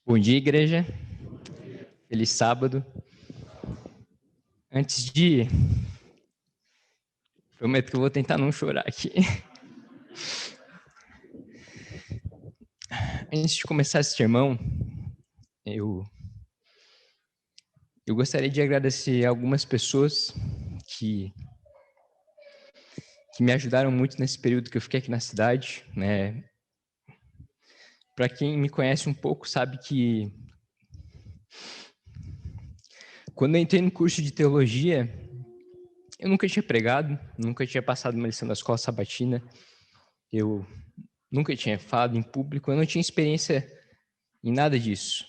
Bom dia, igreja. Feliz sábado. Antes de ir, prometo que eu vou tentar não chorar aqui. Antes de começar esse sermão, eu gostaria de agradecer a algumas pessoas que me ajudaram muito nesse período que eu fiquei aqui na cidade, né? Para quem me conhece um pouco, sabe que quando eu entrei no curso de teologia, eu nunca tinha pregado, nunca tinha passado uma lição da escola sabatina, eu nunca tinha falado em público, eu não tinha experiência em nada disso.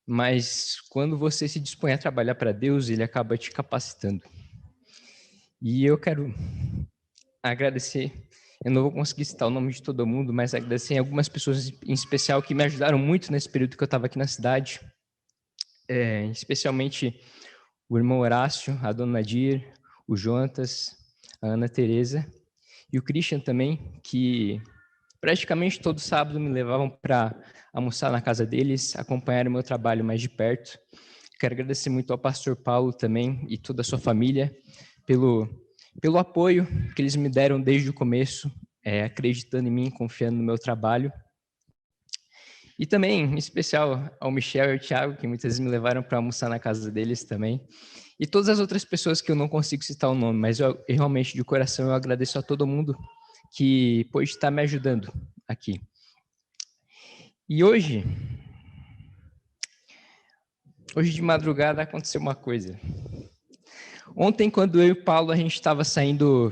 Mas quando você se dispõe a trabalhar para Deus, Ele acaba te capacitando. E eu quero agradecer, eu não vou conseguir citar o nome de todo mundo, mas agradecer a algumas pessoas em especial que me ajudaram muito nesse período que eu estava aqui na cidade, especialmente o irmão Horácio, a dona Nadir, o Jonatas, a Ana Teresa e o Christian também, que praticamente todo sábado me levavam para almoçar na casa deles, acompanhar o meu trabalho mais de perto. Quero agradecer muito ao pastor Paulo também e toda a sua família pelo apoio que eles me deram desde o começo, acreditando em mim, confiando no meu trabalho. E também, em especial, ao Michel e ao Thiago, que muitas vezes me levaram para almoçar na casa deles também. E todas as outras pessoas que eu não consigo citar o nome, mas eu realmente, de coração, eu agradeço a todo mundo que pôde estar me ajudando aqui. E hoje de madrugada aconteceu uma coisa. Ontem, quando eu e o Paulo, a gente estava saindo...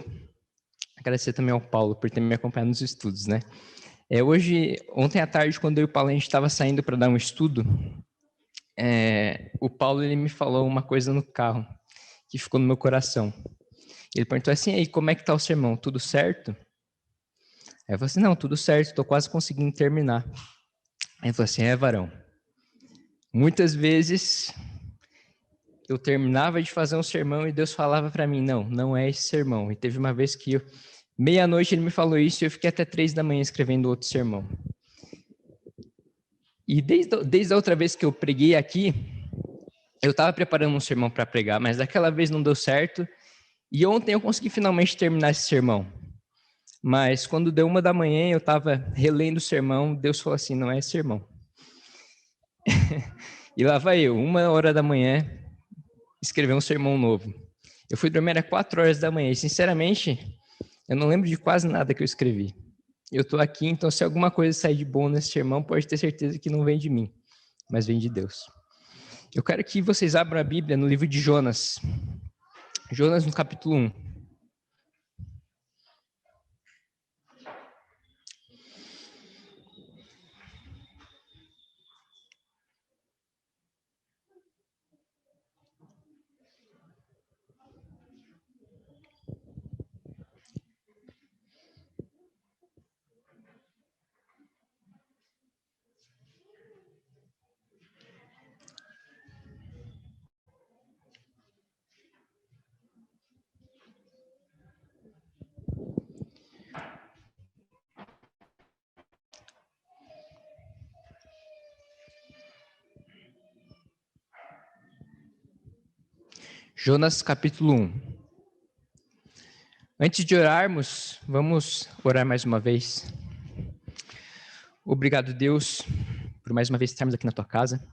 Agradecer também ao Paulo por ter me acompanhado nos estudos, né? Ontem à tarde, quando eu e o Paulo, a gente estava saindo para dar um estudo, o Paulo, ele me falou uma coisa no carro, que ficou no meu coração. Ele perguntou assim, aí, como é que tá o sermão? Tudo certo? Aí eu falei assim, não, tudo certo, estou quase conseguindo terminar. Aí ele falou assim, varão, muitas vezes eu terminava de fazer um sermão e Deus falava para mim, não é esse sermão. E teve uma vez que meia-noite ele me falou isso e eu fiquei até 3 da manhã escrevendo outro sermão. E desde a outra vez que eu preguei aqui, eu estava preparando um sermão para pregar, mas daquela vez não deu certo. E ontem eu consegui finalmente terminar esse sermão. Mas quando deu 1 da manhã, eu estava relendo o sermão, Deus falou assim, não é esse sermão. E lá vai eu, 1 da manhã, escrever um sermão novo. Eu fui dormir às 4 horas da manhã e, sinceramente, eu não lembro de quase nada que eu escrevi. Eu estou aqui, então se alguma coisa sair de bom nesse sermão, pode ter certeza que não vem de mim, mas vem de Deus. Eu quero que vocês abram a Bíblia no livro de Jonas. Jonas no capítulo 1. Jonas capítulo 1. Antes de orarmos, vamos orar mais uma vez. Obrigado, Deus, por mais uma vez estarmos aqui na tua casa.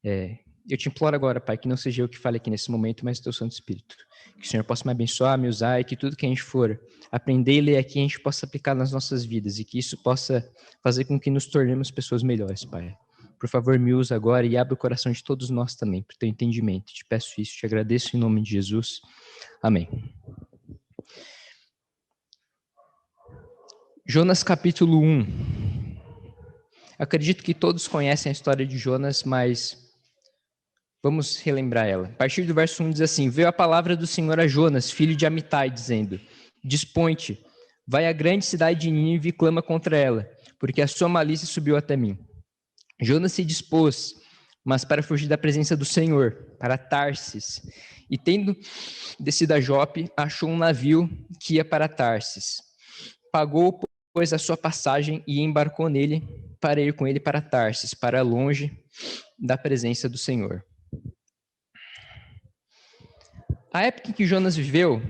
Eu te imploro agora, Pai, que não seja eu que fale aqui nesse momento, mas o teu Santo Espírito. Que o Senhor possa me abençoar, me usar, e que tudo que a gente for aprender e ler aqui, a gente possa aplicar nas nossas vidas, e que isso possa fazer com que nos tornemos pessoas melhores, Pai. Por favor, me usa agora e abre o coração de todos nós também, para o teu entendimento. Te peço isso, te agradeço em nome de Jesus. Amém. Jonas capítulo 1. Acredito que todos conhecem a história de Jonas, mas vamos relembrar ela. A partir do verso 1 diz assim: Veio a palavra do Senhor a Jonas, filho de Amitai, dizendo: Dispõe-te, vai à grande cidade de Nínive e clama contra ela, porque a sua malícia subiu até mim. Jonas se dispôs, mas para fugir da presença do Senhor, para Tarsis. E tendo descido a Jope, achou um navio que ia para Tarsis. Pagou, pois, a sua passagem e embarcou nele, para ir com ele para Tarsis, para longe da presença do Senhor. A época em que Jonas viveu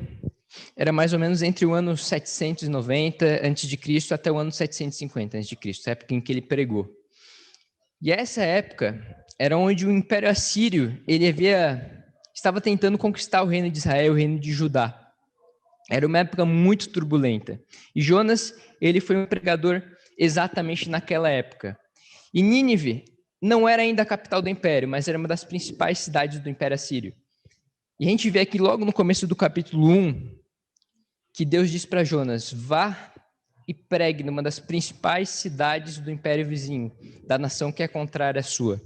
era mais ou menos entre o ano 790 a.C. até o ano 750 a.C., a época em que ele pregou. E essa época era onde o Império Assírio estava tentando conquistar o reino de Israel, o reino de Judá. Era uma época muito turbulenta. E Jonas, ele foi um pregador exatamente naquela época. E Nínive não era ainda a capital do império, mas era uma das principais cidades do Império Assírio. E a gente vê aqui logo no começo do capítulo 1, que Deus diz para Jonas: vá e pregue numa das principais cidades do império vizinho, da nação que é contrária à sua.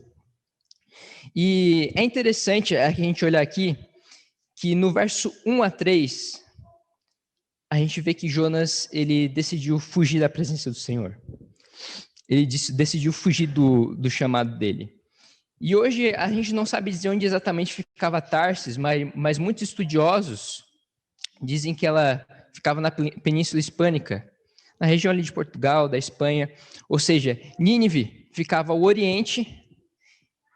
E é interessante a gente olhar aqui que no verso 1 a 3, a gente vê que Jonas, ele decidiu fugir da presença do Senhor. Ele decidiu fugir do chamado dele. E hoje a gente não sabe dizer onde exatamente ficava Tarsis, mas muitos estudiosos dizem que ela ficava na Península Hispânica, na região ali de Portugal, da Espanha. Ou seja, Nínive ficava ao oriente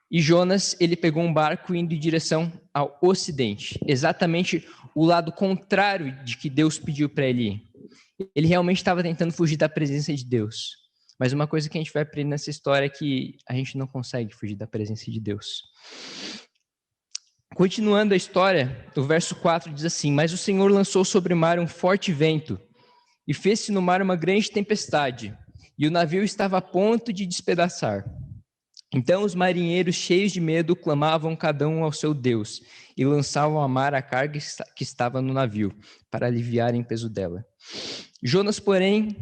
e Jonas, ele pegou um barco indo em direção ao ocidente, exatamente o lado contrário de que Deus pediu para ele ir. Ele realmente estava tentando fugir da presença de Deus. Mas uma coisa que a gente vai aprender nessa história é que a gente não consegue fugir da presença de Deus. Continuando a história, o verso 4 diz assim: mas o Senhor lançou sobre o mar um forte vento, e fez-se no mar uma grande tempestade, e o navio estava a ponto de despedaçar. Então os marinheiros, cheios de medo, clamavam cada um ao seu Deus, e lançavam ao mar a carga que estava no navio, para aliviarem o peso dela. Jonas, porém,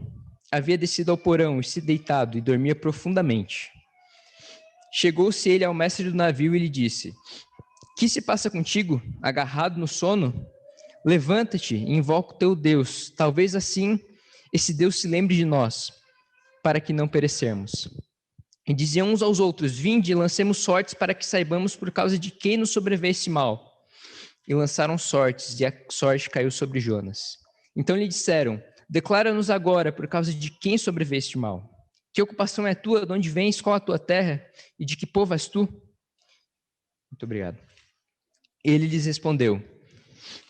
havia descido ao porão e se deitado, e dormia profundamente. Chegou-se ele ao mestre do navio e lhe disse: que se passa contigo, agarrado no sono? Levanta-te e invoca o teu Deus. Talvez assim esse Deus se lembre de nós, para que não perecermos. E diziam uns aos outros: vinde e lancemos sortes para que saibamos por causa de quem nos sobreveio esse mal. E lançaram sortes, e a sorte caiu sobre Jonas. Então lhe disseram: declara-nos agora por causa de quem sobreveio este mal. Que ocupação é tua? De onde vens? Qual a tua terra? E de que povo és tu? Muito obrigado. Ele lhes respondeu: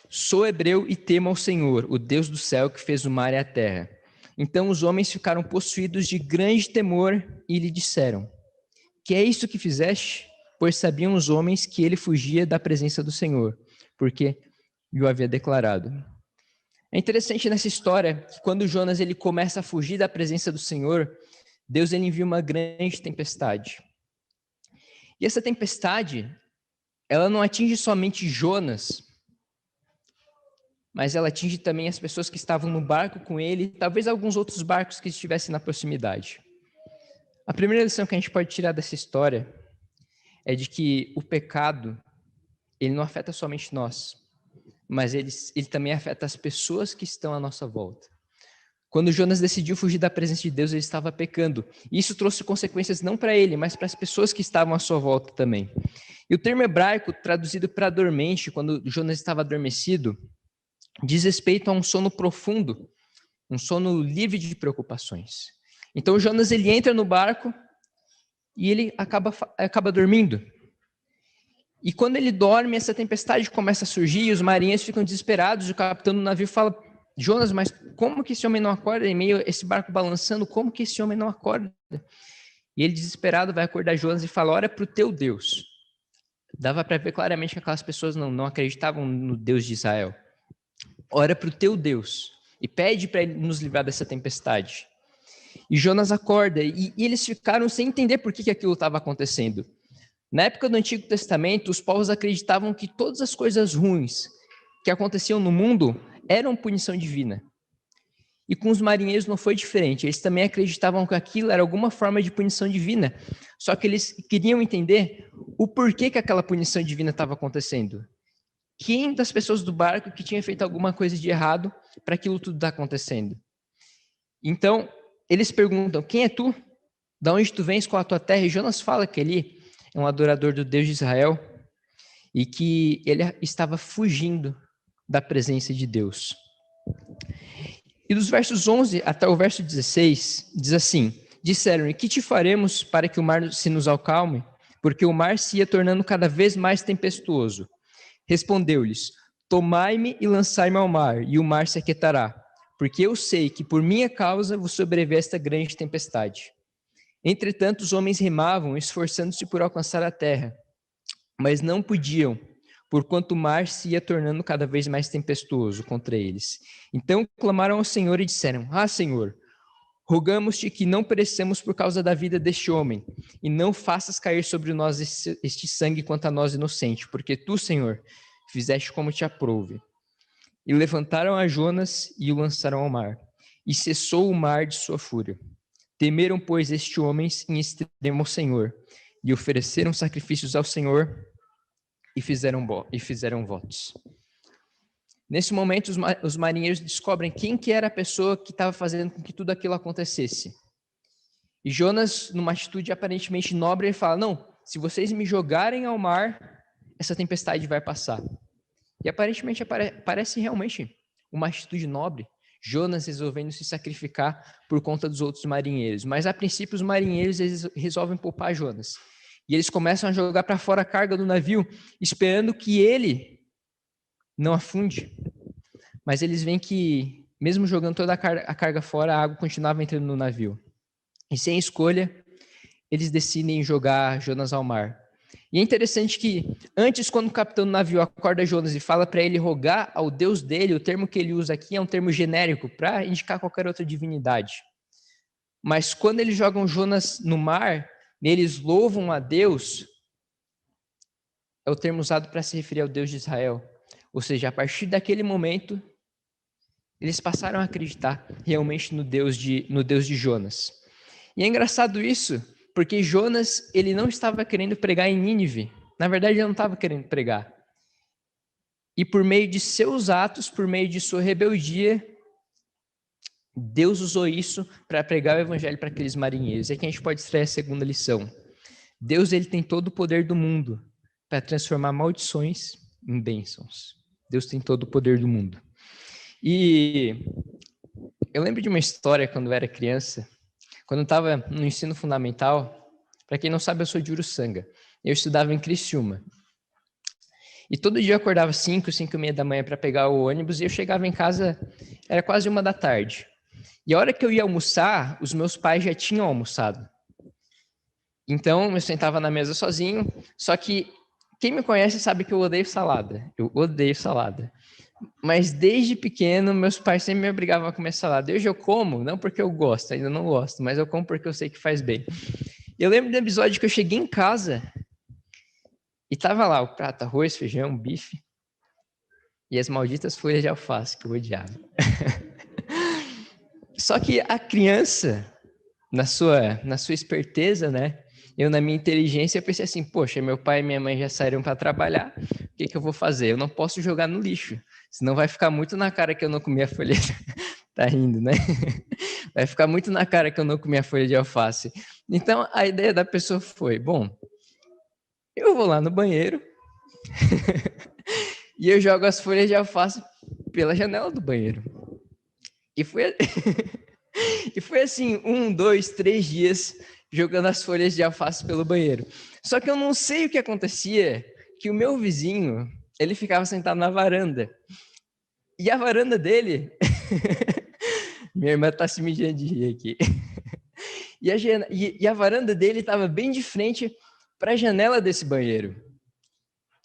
sou hebreu e temo ao Senhor, o Deus do céu, que fez o mar e a terra. Então os homens ficaram possuídos de grande temor e lhe disseram: que é isso que fizeste? Pois sabiam os homens que ele fugia da presença do Senhor, porque o havia declarado. É interessante nessa história que quando Jonas ele começa a fugir da presença do Senhor, Deus ele envia uma grande tempestade. E essa tempestade, ela não atinge somente Jonas, mas ela atinge também as pessoas que estavam no barco com ele, talvez alguns outros barcos que estivessem na proximidade. A primeira lição que a gente pode tirar dessa história é de que o pecado, ele não afeta somente nós, mas ele também afeta as pessoas que estão à nossa volta. Quando Jonas decidiu fugir da presença de Deus, ele estava pecando. E isso trouxe consequências não para ele, mas para as pessoas que estavam à sua volta também. E o termo hebraico, traduzido para dormente, quando Jonas estava adormecido, diz respeito a um sono profundo, um sono livre de preocupações. Então Jonas ele entra no barco e ele acaba dormindo. E quando ele dorme, essa tempestade começa a surgir e os marinheiros ficam desesperados. O capitão do navio fala: Jonas, mas como que esse homem não acorda? Em meio a esse barco balançando, como que esse homem não acorda? E ele, desesperado, vai acordar Jonas e fala: ora para o teu Deus. Dava para ver claramente que aquelas pessoas não acreditavam no Deus de Israel. Ora para o teu Deus e pede para ele nos livrar dessa tempestade. E Jonas acorda e eles ficaram sem entender por que aquilo estava acontecendo. Na época do Antigo Testamento, os povos acreditavam que todas as coisas ruins que aconteciam no mundo eram punição divina. E com os marinheiros não foi diferente. Eles também acreditavam que aquilo era alguma forma de punição divina. Só que eles queriam entender o porquê que aquela punição divina estava acontecendo. Quem das pessoas do barco que tinha feito alguma coisa de errado para aquilo tudo estar acontecendo? Então, eles perguntam: quem é tu? De onde tu vens? Qual a tua terra? E Jonas fala que ele é um adorador do Deus de Israel e que ele estava fugindo da presença de Deus. E dos versos 11 até o verso 16, diz assim: Disseram-lhe: que te faremos para que o mar se nos acalme? Porque o mar se ia tornando cada vez mais tempestuoso. Respondeu-lhes: tomai-me e lançai-me ao mar, e o mar se aquietará, porque eu sei que por minha causa vos sobreveio esta grande tempestade. Entretanto, os homens remavam, esforçando-se por alcançar a terra, mas não podiam, porquanto o mar se ia tornando cada vez mais tempestuoso contra eles. Então clamaram ao Senhor e disseram: ah, Senhor, rogamos-te que não pereçamos por causa da vida deste homem, e não faças cair sobre nós este sangue quanto a nós inocente, porque tu, Senhor, fizeste como te aprouve. E levantaram a Jonas e o lançaram ao mar, e cessou o mar de sua fúria. Temeram, pois, estes homens em extremo ao Senhor, e ofereceram sacrifícios ao Senhor, e fizeram votos. Nesse momento, os marinheiros descobrem quem que era a pessoa que estava fazendo com que tudo aquilo acontecesse. E Jonas, numa atitude aparentemente nobre, ele fala: não, se vocês me jogarem ao mar, essa tempestade vai passar. E aparentemente parece realmente uma atitude nobre, Jonas resolvendo se sacrificar por conta dos outros marinheiros. Mas a princípio os marinheiros eles resolvem poupar Jonas. E eles começam a jogar para fora a carga do navio, esperando que ele não afunde. Mas eles veem que, mesmo jogando toda a carga fora, a água continuava entrando no navio. E sem escolha, eles decidem jogar Jonas ao mar. E é interessante que, antes, quando o capitão do navio acorda Jonas e fala para ele rogar ao Deus dele, o termo que ele usa aqui é um termo genérico, para indicar qualquer outra divindade. Mas quando eles jogam Jonas no mar, eles louvam a Deus, é o termo usado para se referir ao Deus de Israel. Ou seja, a partir daquele momento, eles passaram a acreditar realmente no Deus de Jonas. E é engraçado isso, porque Jonas, ele não estava querendo pregar em Nínive. Na verdade, ele não estava querendo pregar. E por meio de seus atos, por meio de sua rebeldia, Deus usou isso para pregar o evangelho para aqueles marinheiros. É que a gente pode extrair a segunda lição. Deus, ele tem todo o poder do mundo para transformar maldições em bênçãos. Deus tem todo o poder do mundo. E eu lembro de uma história quando eu era criança, quando eu estava no ensino fundamental. Para quem não sabe, eu sou de Uruçanga. Eu estudava em Criciúma. E todo dia eu acordava 5h30 da manhã para pegar o ônibus e eu chegava em casa, era quase 1h da tarde. E a hora que eu ia almoçar, os meus pais já tinham almoçado. Então, eu sentava na mesa sozinho, só que quem me conhece sabe que eu odeio salada. Eu odeio salada. Mas desde pequeno, meus pais sempre me obrigavam a comer salada. Hoje eu como, não porque eu gosto, ainda não gosto, mas eu como porque eu sei que faz bem. Eu lembro do episódio que eu cheguei em casa e tava lá o prato, arroz, feijão, bife e as malditas folhas de alface que eu odiava. Só que a criança, na sua esperteza, né? Eu, na minha inteligência, eu pensei assim, poxa, meu pai e minha mãe já saíram para trabalhar, o que eu vou fazer? Eu não posso jogar no lixo, senão vai ficar muito na cara que eu não comi a folha. Tá rindo, né? Vai ficar muito na cara que eu não comi a folha de alface. Então, a ideia da pessoa foi, bom, eu vou lá no banheiro e eu jogo as folhas de alface pela janela do banheiro. E foi, e foi assim, 1, 2, 3 dias jogando as folhas de alface pelo banheiro. Só que eu não sei o que acontecia, que o meu vizinho, ele ficava sentado na varanda. E a varanda dele... Minha irmã tá se mijando de rir aqui. E a varanda dele estava bem de frente para a janela desse banheiro.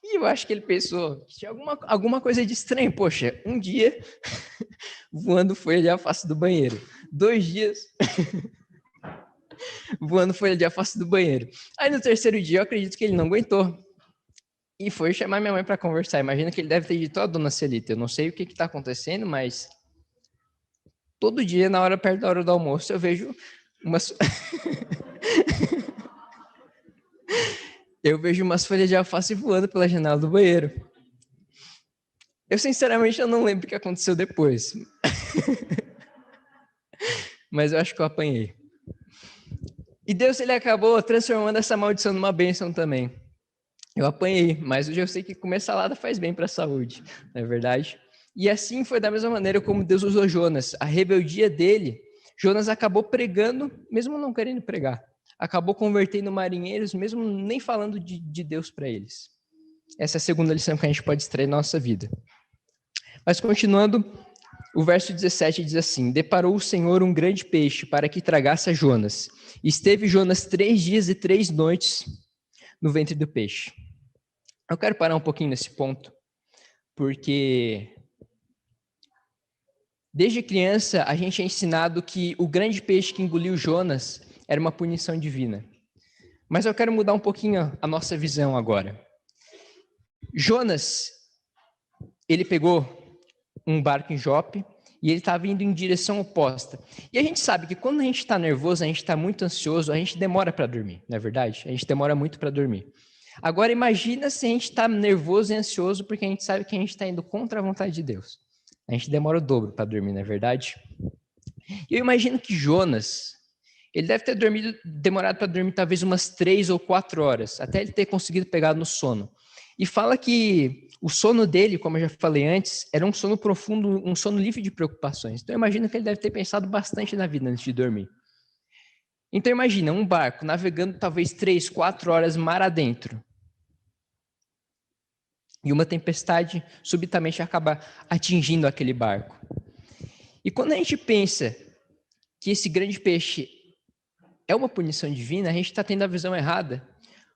E eu acho que ele pensou, tinha alguma coisa de estranho. Poxa, um dia voando folha de alface do banheiro. 2 dias voando folha de alface do banheiro. Aí no 3º dia eu acredito que ele não aguentou. E foi chamar minha mãe para conversar. Imagina que ele deve ter dito, dona Celita, eu não sei o que está acontecendo, mas todo dia, perto da hora do almoço, eu vejo umas... eu vejo umas folhas de alface voando pela janela do banheiro. Eu, sinceramente, eu não lembro o que aconteceu depois. Mas eu acho que eu apanhei. E Deus, ele acabou transformando essa maldição numa bênção também. Eu apanhei, mas hoje eu sei que comer salada faz bem para a saúde, não é verdade? E assim foi da mesma maneira como Deus usou Jonas. A rebeldia dele Jonas acabou pregando, mesmo não querendo pregar. Acabou convertendo marinheiros, mesmo nem falando de Deus para eles. Essa é a segunda lição que a gente pode extrair na nossa vida. Mas continuando, o verso 17 diz assim: deparou o Senhor um grande peixe para que tragasse a Jonas. Esteve Jonas 3 dias e 3 noites no ventre do peixe. Eu quero parar um pouquinho nesse ponto, porque desde criança a gente é ensinado que o grande peixe que engoliu Jonas era uma punição divina. Mas eu quero mudar um pouquinho a nossa visão agora. Jonas, ele pegou um barco em Jope e ele estava indo em direção oposta. E a gente sabe que quando a gente está nervoso, a gente está muito ansioso, a gente demora para dormir, não é verdade? A gente demora muito para dormir. Agora imagina se a gente está nervoso e ansioso porque a gente sabe que a gente está indo contra a vontade de Deus. A gente demora o dobro para dormir, não é verdade? E eu imagino que Jonas, ele deve ter demorado para dormir talvez umas 3 ou 4 horas, até ele ter conseguido pegar no sono. E fala que o sono dele, como eu já falei antes, era um sono profundo, um sono livre de preocupações. Então eu imagino que ele deve ter pensado bastante na vida antes de dormir. Então imagina um barco navegando talvez 3, 4 horas mar adentro. E uma tempestade subitamente acaba atingindo aquele barco. E quando a gente pensa que esse grande peixe é uma punição divina, a gente está tendo a visão errada.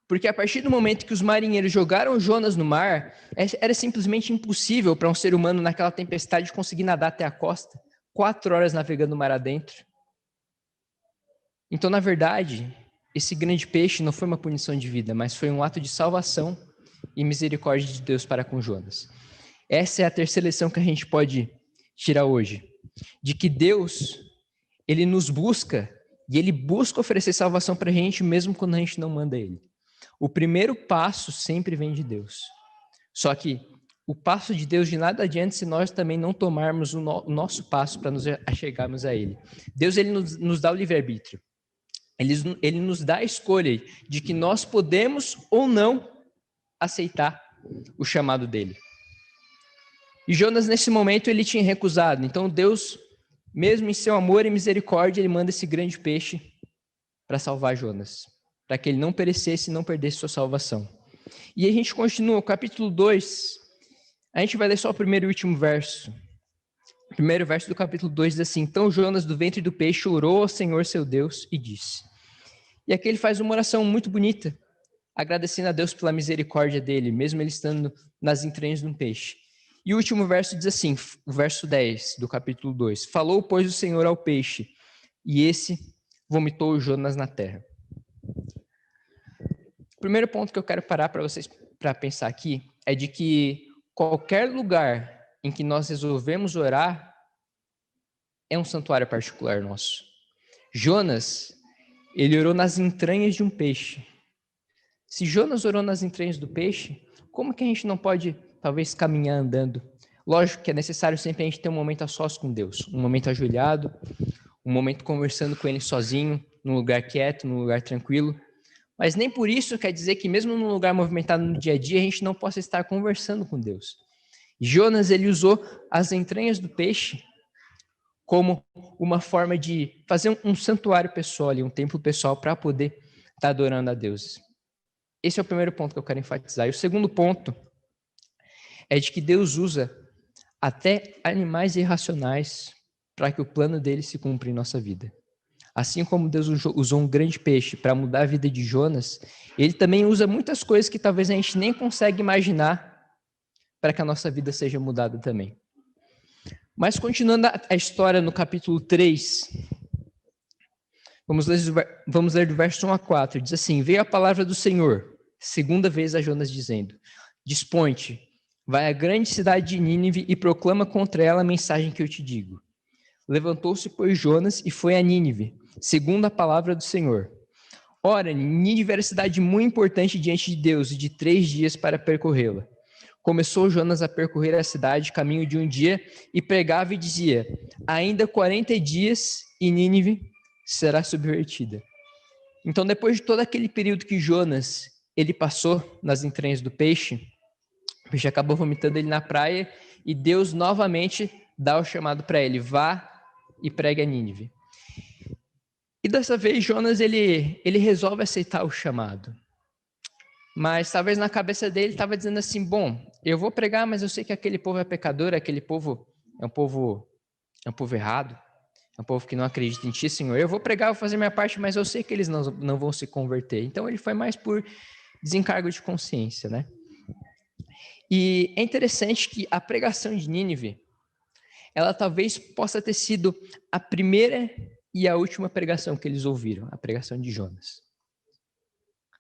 Porque a partir do momento que os marinheiros jogaram Jonas no mar, era simplesmente impossível para um ser humano naquela tempestade conseguir nadar até a costa. 4 horas navegando o mar adentro. Então, na verdade, esse grande peixe não foi uma punição divina, mas foi um ato de salvação e misericórdia de Deus para com Jonas. Essa é a terceira lição que a gente pode tirar hoje. De que Deus, Ele nos busca e Ele busca oferecer salvação para a gente mesmo quando a gente não manda Ele. O primeiro passo sempre vem de Deus. Só que o passo de Deus de nada adianta se nós também não tomarmos o nosso passo para nos achegarmos a Ele. Deus, Ele nos dá o livre-arbítrio. Ele nos dá a escolha de que nós podemos ou não aceitar o chamado dele. E Jonas, nesse momento, ele tinha recusado. Então Deus, mesmo em seu amor e misericórdia, ele manda esse grande peixe para salvar Jonas, para que ele não perecesse e não perdesse sua salvação. E a gente continua, o capítulo 2, a gente vai ler só o primeiro e último verso. O primeiro verso do capítulo 2 diz assim: então Jonas, do ventre do peixe, orou ao Senhor seu Deus e disse. E aqui ele faz uma oração muito bonita, agradecendo a Deus pela misericórdia dele, mesmo ele estando nas entranhas de um peixe. E o último verso diz assim, o verso 10 do capítulo 2: falou, pois, o Senhor ao peixe, e esse vomitou Jonas na terra. O primeiro ponto que eu quero parar para vocês para pensar aqui é de que qualquer lugar em que nós resolvemos orar é um santuário particular nosso. Jonas, ele orou nas entranhas de um peixe. Se Jonas orou nas entranhas do peixe, como que a gente não pode, talvez, caminhar andando? Lógico que é necessário sempre a gente ter um momento a sós com Deus, um momento ajoelhado, um momento conversando com Ele sozinho, num lugar quieto, num lugar tranquilo. Mas nem por isso quer dizer que mesmo num lugar movimentado no dia a dia, a gente não possa estar conversando com Deus. Jonas, ele usou as entranhas do peixe como uma forma de fazer um santuário pessoal, um templo pessoal, para poder estar adorando a Deus. Esse é o primeiro ponto que eu quero enfatizar. E o segundo ponto é de que Deus usa até animais irracionais para que o plano dele se cumpra em nossa vida. Assim como Deus usou um grande peixe para mudar a vida de Jonas, ele também usa muitas coisas que talvez a gente nem consegue imaginar para que a nossa vida seja mudada também. Mas continuando a história no capítulo 3, vamos ler do verso 1 a 4. Diz assim: veio a palavra do Senhor, segunda vez a Jonas, dizendo: dispõe-te, vai à grande cidade de Nínive e proclama contra ela a mensagem que eu te digo. Levantou-se, pois, Jonas e foi a Nínive, segundo a palavra do Senhor. Ora, Nínive era cidade muito importante diante de Deus e de 3 dias para percorrê-la. Começou Jonas a percorrer a cidade, caminho de um dia, e pregava e dizia: ainda 40 dias e Nínive será subvertida. Então, depois de todo aquele período que Jonas ele passou nas entranhas do peixe, o peixe acabou vomitando ele na praia, e Deus novamente dá o chamado para ele: vá e pregue a Nínive. E dessa vez Jonas ele resolve aceitar o chamado. Mas talvez na cabeça dele estava dizendo assim, bom, eu vou pregar, mas eu sei que aquele povo é pecador, aquele povo é um povo errado, é um povo que não acredita em ti, Senhor. Eu vou pregar, vou fazer minha parte, mas eu sei que eles não vão se converter. Então ele foi mais por desencargo de consciência, né? E é interessante que a pregação de Nínive, ela talvez possa ter sido a primeira e a última pregação que eles ouviram, a pregação de Jonas.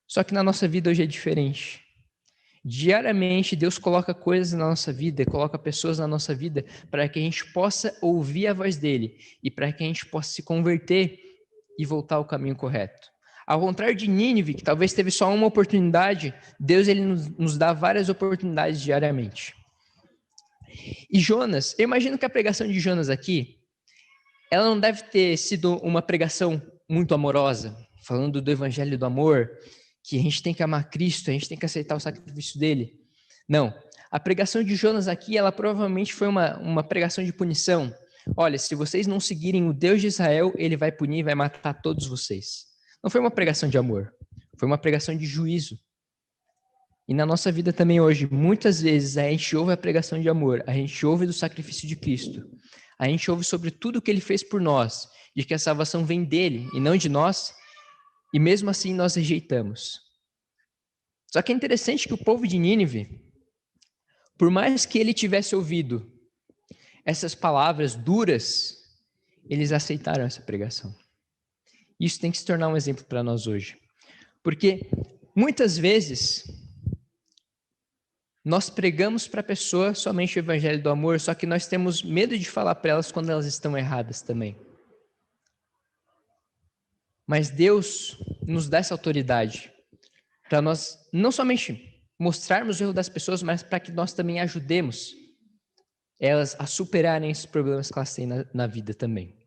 Só que na nossa vida hoje é diferente. Diariamente, Deus coloca coisas na nossa vida, coloca pessoas na nossa vida para que a gente possa ouvir a voz dele e para que a gente possa se converter e voltar ao caminho correto. Ao contrário de Nínive, que talvez teve só uma oportunidade, Deus ele nos dá várias oportunidades diariamente. E Jonas, eu imagino que a pregação de Jonas aqui, ela não deve ter sido uma pregação muito amorosa, falando do evangelho do amor, que a gente tem que amar Cristo, a gente tem que aceitar o sacrifício dele. Não. A pregação de Jonas aqui, ela provavelmente foi uma pregação de punição. Olha, se vocês não seguirem o Deus de Israel, ele vai punir e vai matar todos vocês. Não foi uma pregação de amor, foi uma pregação de juízo. E na nossa vida também hoje, muitas vezes a gente ouve a pregação de amor, a gente ouve do sacrifício de Cristo, a gente ouve sobre tudo o que ele fez por nós, de que a salvação vem dele e não de nós, e mesmo assim nós rejeitamos. Só que é interessante que o povo de Nínive, por mais que ele tivesse ouvido essas palavras duras, eles aceitaram essa pregação. Isso tem que se tornar um exemplo para nós hoje. Porque muitas vezes nós pregamos para a pessoa somente o evangelho do amor, só que nós temos medo de falar para elas quando elas estão erradas também. Mas Deus nos dá essa autoridade para nós não somente mostrarmos o erro das pessoas, mas para que nós também ajudemos elas a superarem esses problemas que elas têm na vida também.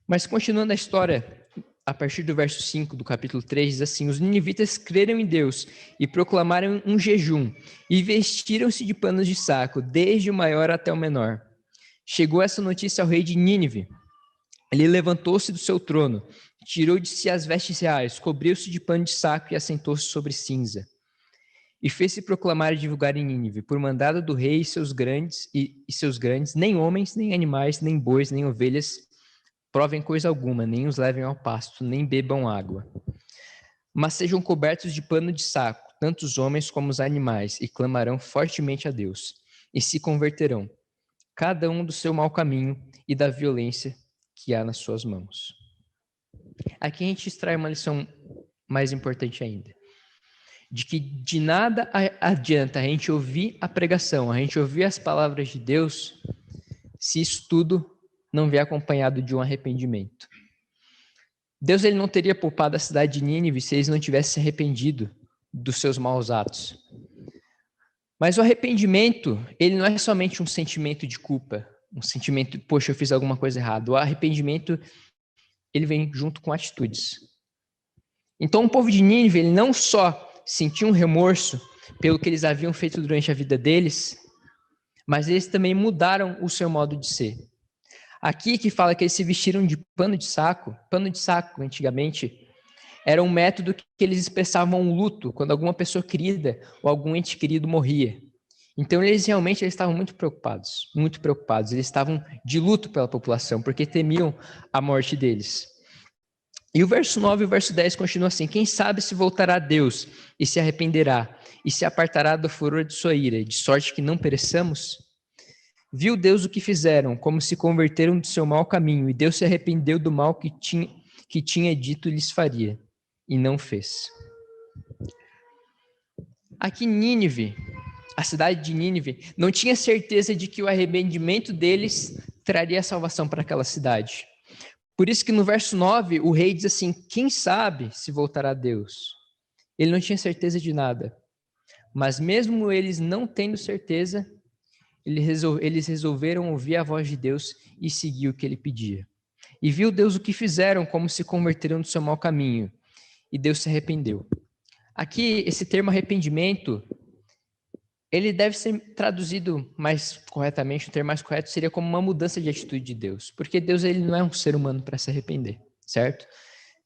Mas continuando a história, a partir do verso 5 do capítulo 3, diz assim: os ninivitas creram em Deus e proclamaram um jejum e vestiram-se de panos de saco, desde o maior até o menor. Chegou essa notícia ao rei de Nínive. Ele levantou-se do seu trono, tirou de si as vestes reais, cobriu-se de pano de saco e assentou-se sobre cinza. E fez-se proclamar e divulgar em Nínive, por mandado do rei e seus grandes, nem homens, nem animais, nem bois, nem ovelhas, provem coisa alguma, nem os levem ao pasto, nem bebam água. Mas sejam cobertos de pano de saco, tanto os homens como os animais, e clamarão fortemente a Deus, e se converterão, cada um do seu mau caminho e da violência que há nas suas mãos. Aqui a gente extrai uma lição mais importante ainda. De que de nada adianta a gente ouvir a pregação, a gente ouvir as palavras de Deus, se isso tudo não vier acompanhado de um arrependimento. Deus ele não teria poupado a cidade de Nínive se eles não tivessem se arrependido dos seus maus atos. Mas o arrependimento, ele não é somente um sentimento de culpa, um sentimento, poxa, eu fiz alguma coisa errada. O arrependimento, ele vem junto com atitudes. Então o povo de Nínive, ele não só sentiu um remorso pelo que eles haviam feito durante a vida deles, mas eles também mudaram o seu modo de ser. Aqui que fala que eles se vestiram de pano de saco antigamente era um método que eles expressavam um luto quando alguma pessoa querida ou algum ente querido morria. Então eles realmente estavam muito preocupados, eles estavam de luto pela população, porque temiam a morte deles. E o verso 9 e o verso 10 continua assim: quem sabe se voltará a Deus e se arrependerá e se apartará do furor de sua ira, de sorte que não pereçamos? Viu Deus o que fizeram, como se converteram do seu mau caminho, e Deus se arrependeu do mal que tinha dito lhes faria, e não fez. Aqui Nínive, a cidade de Nínive, não tinha certeza de que o arrependimento deles traria salvação para aquela cidade. Por isso que no verso 9, o rei diz assim: quem sabe se voltará a Deus? Ele não tinha certeza de nada. Mas mesmo eles não tendo certeza, eles resolveram ouvir a voz de Deus e seguir o que ele pedia. E viu Deus o que fizeram, como se converteram do seu mau caminho. E Deus se arrependeu. Aqui, esse termo arrependimento, ele deve ser traduzido mais corretamente, o termo mais correto seria como uma mudança de atitude de Deus. Porque Deus ele não é um ser humano para se arrepender, certo?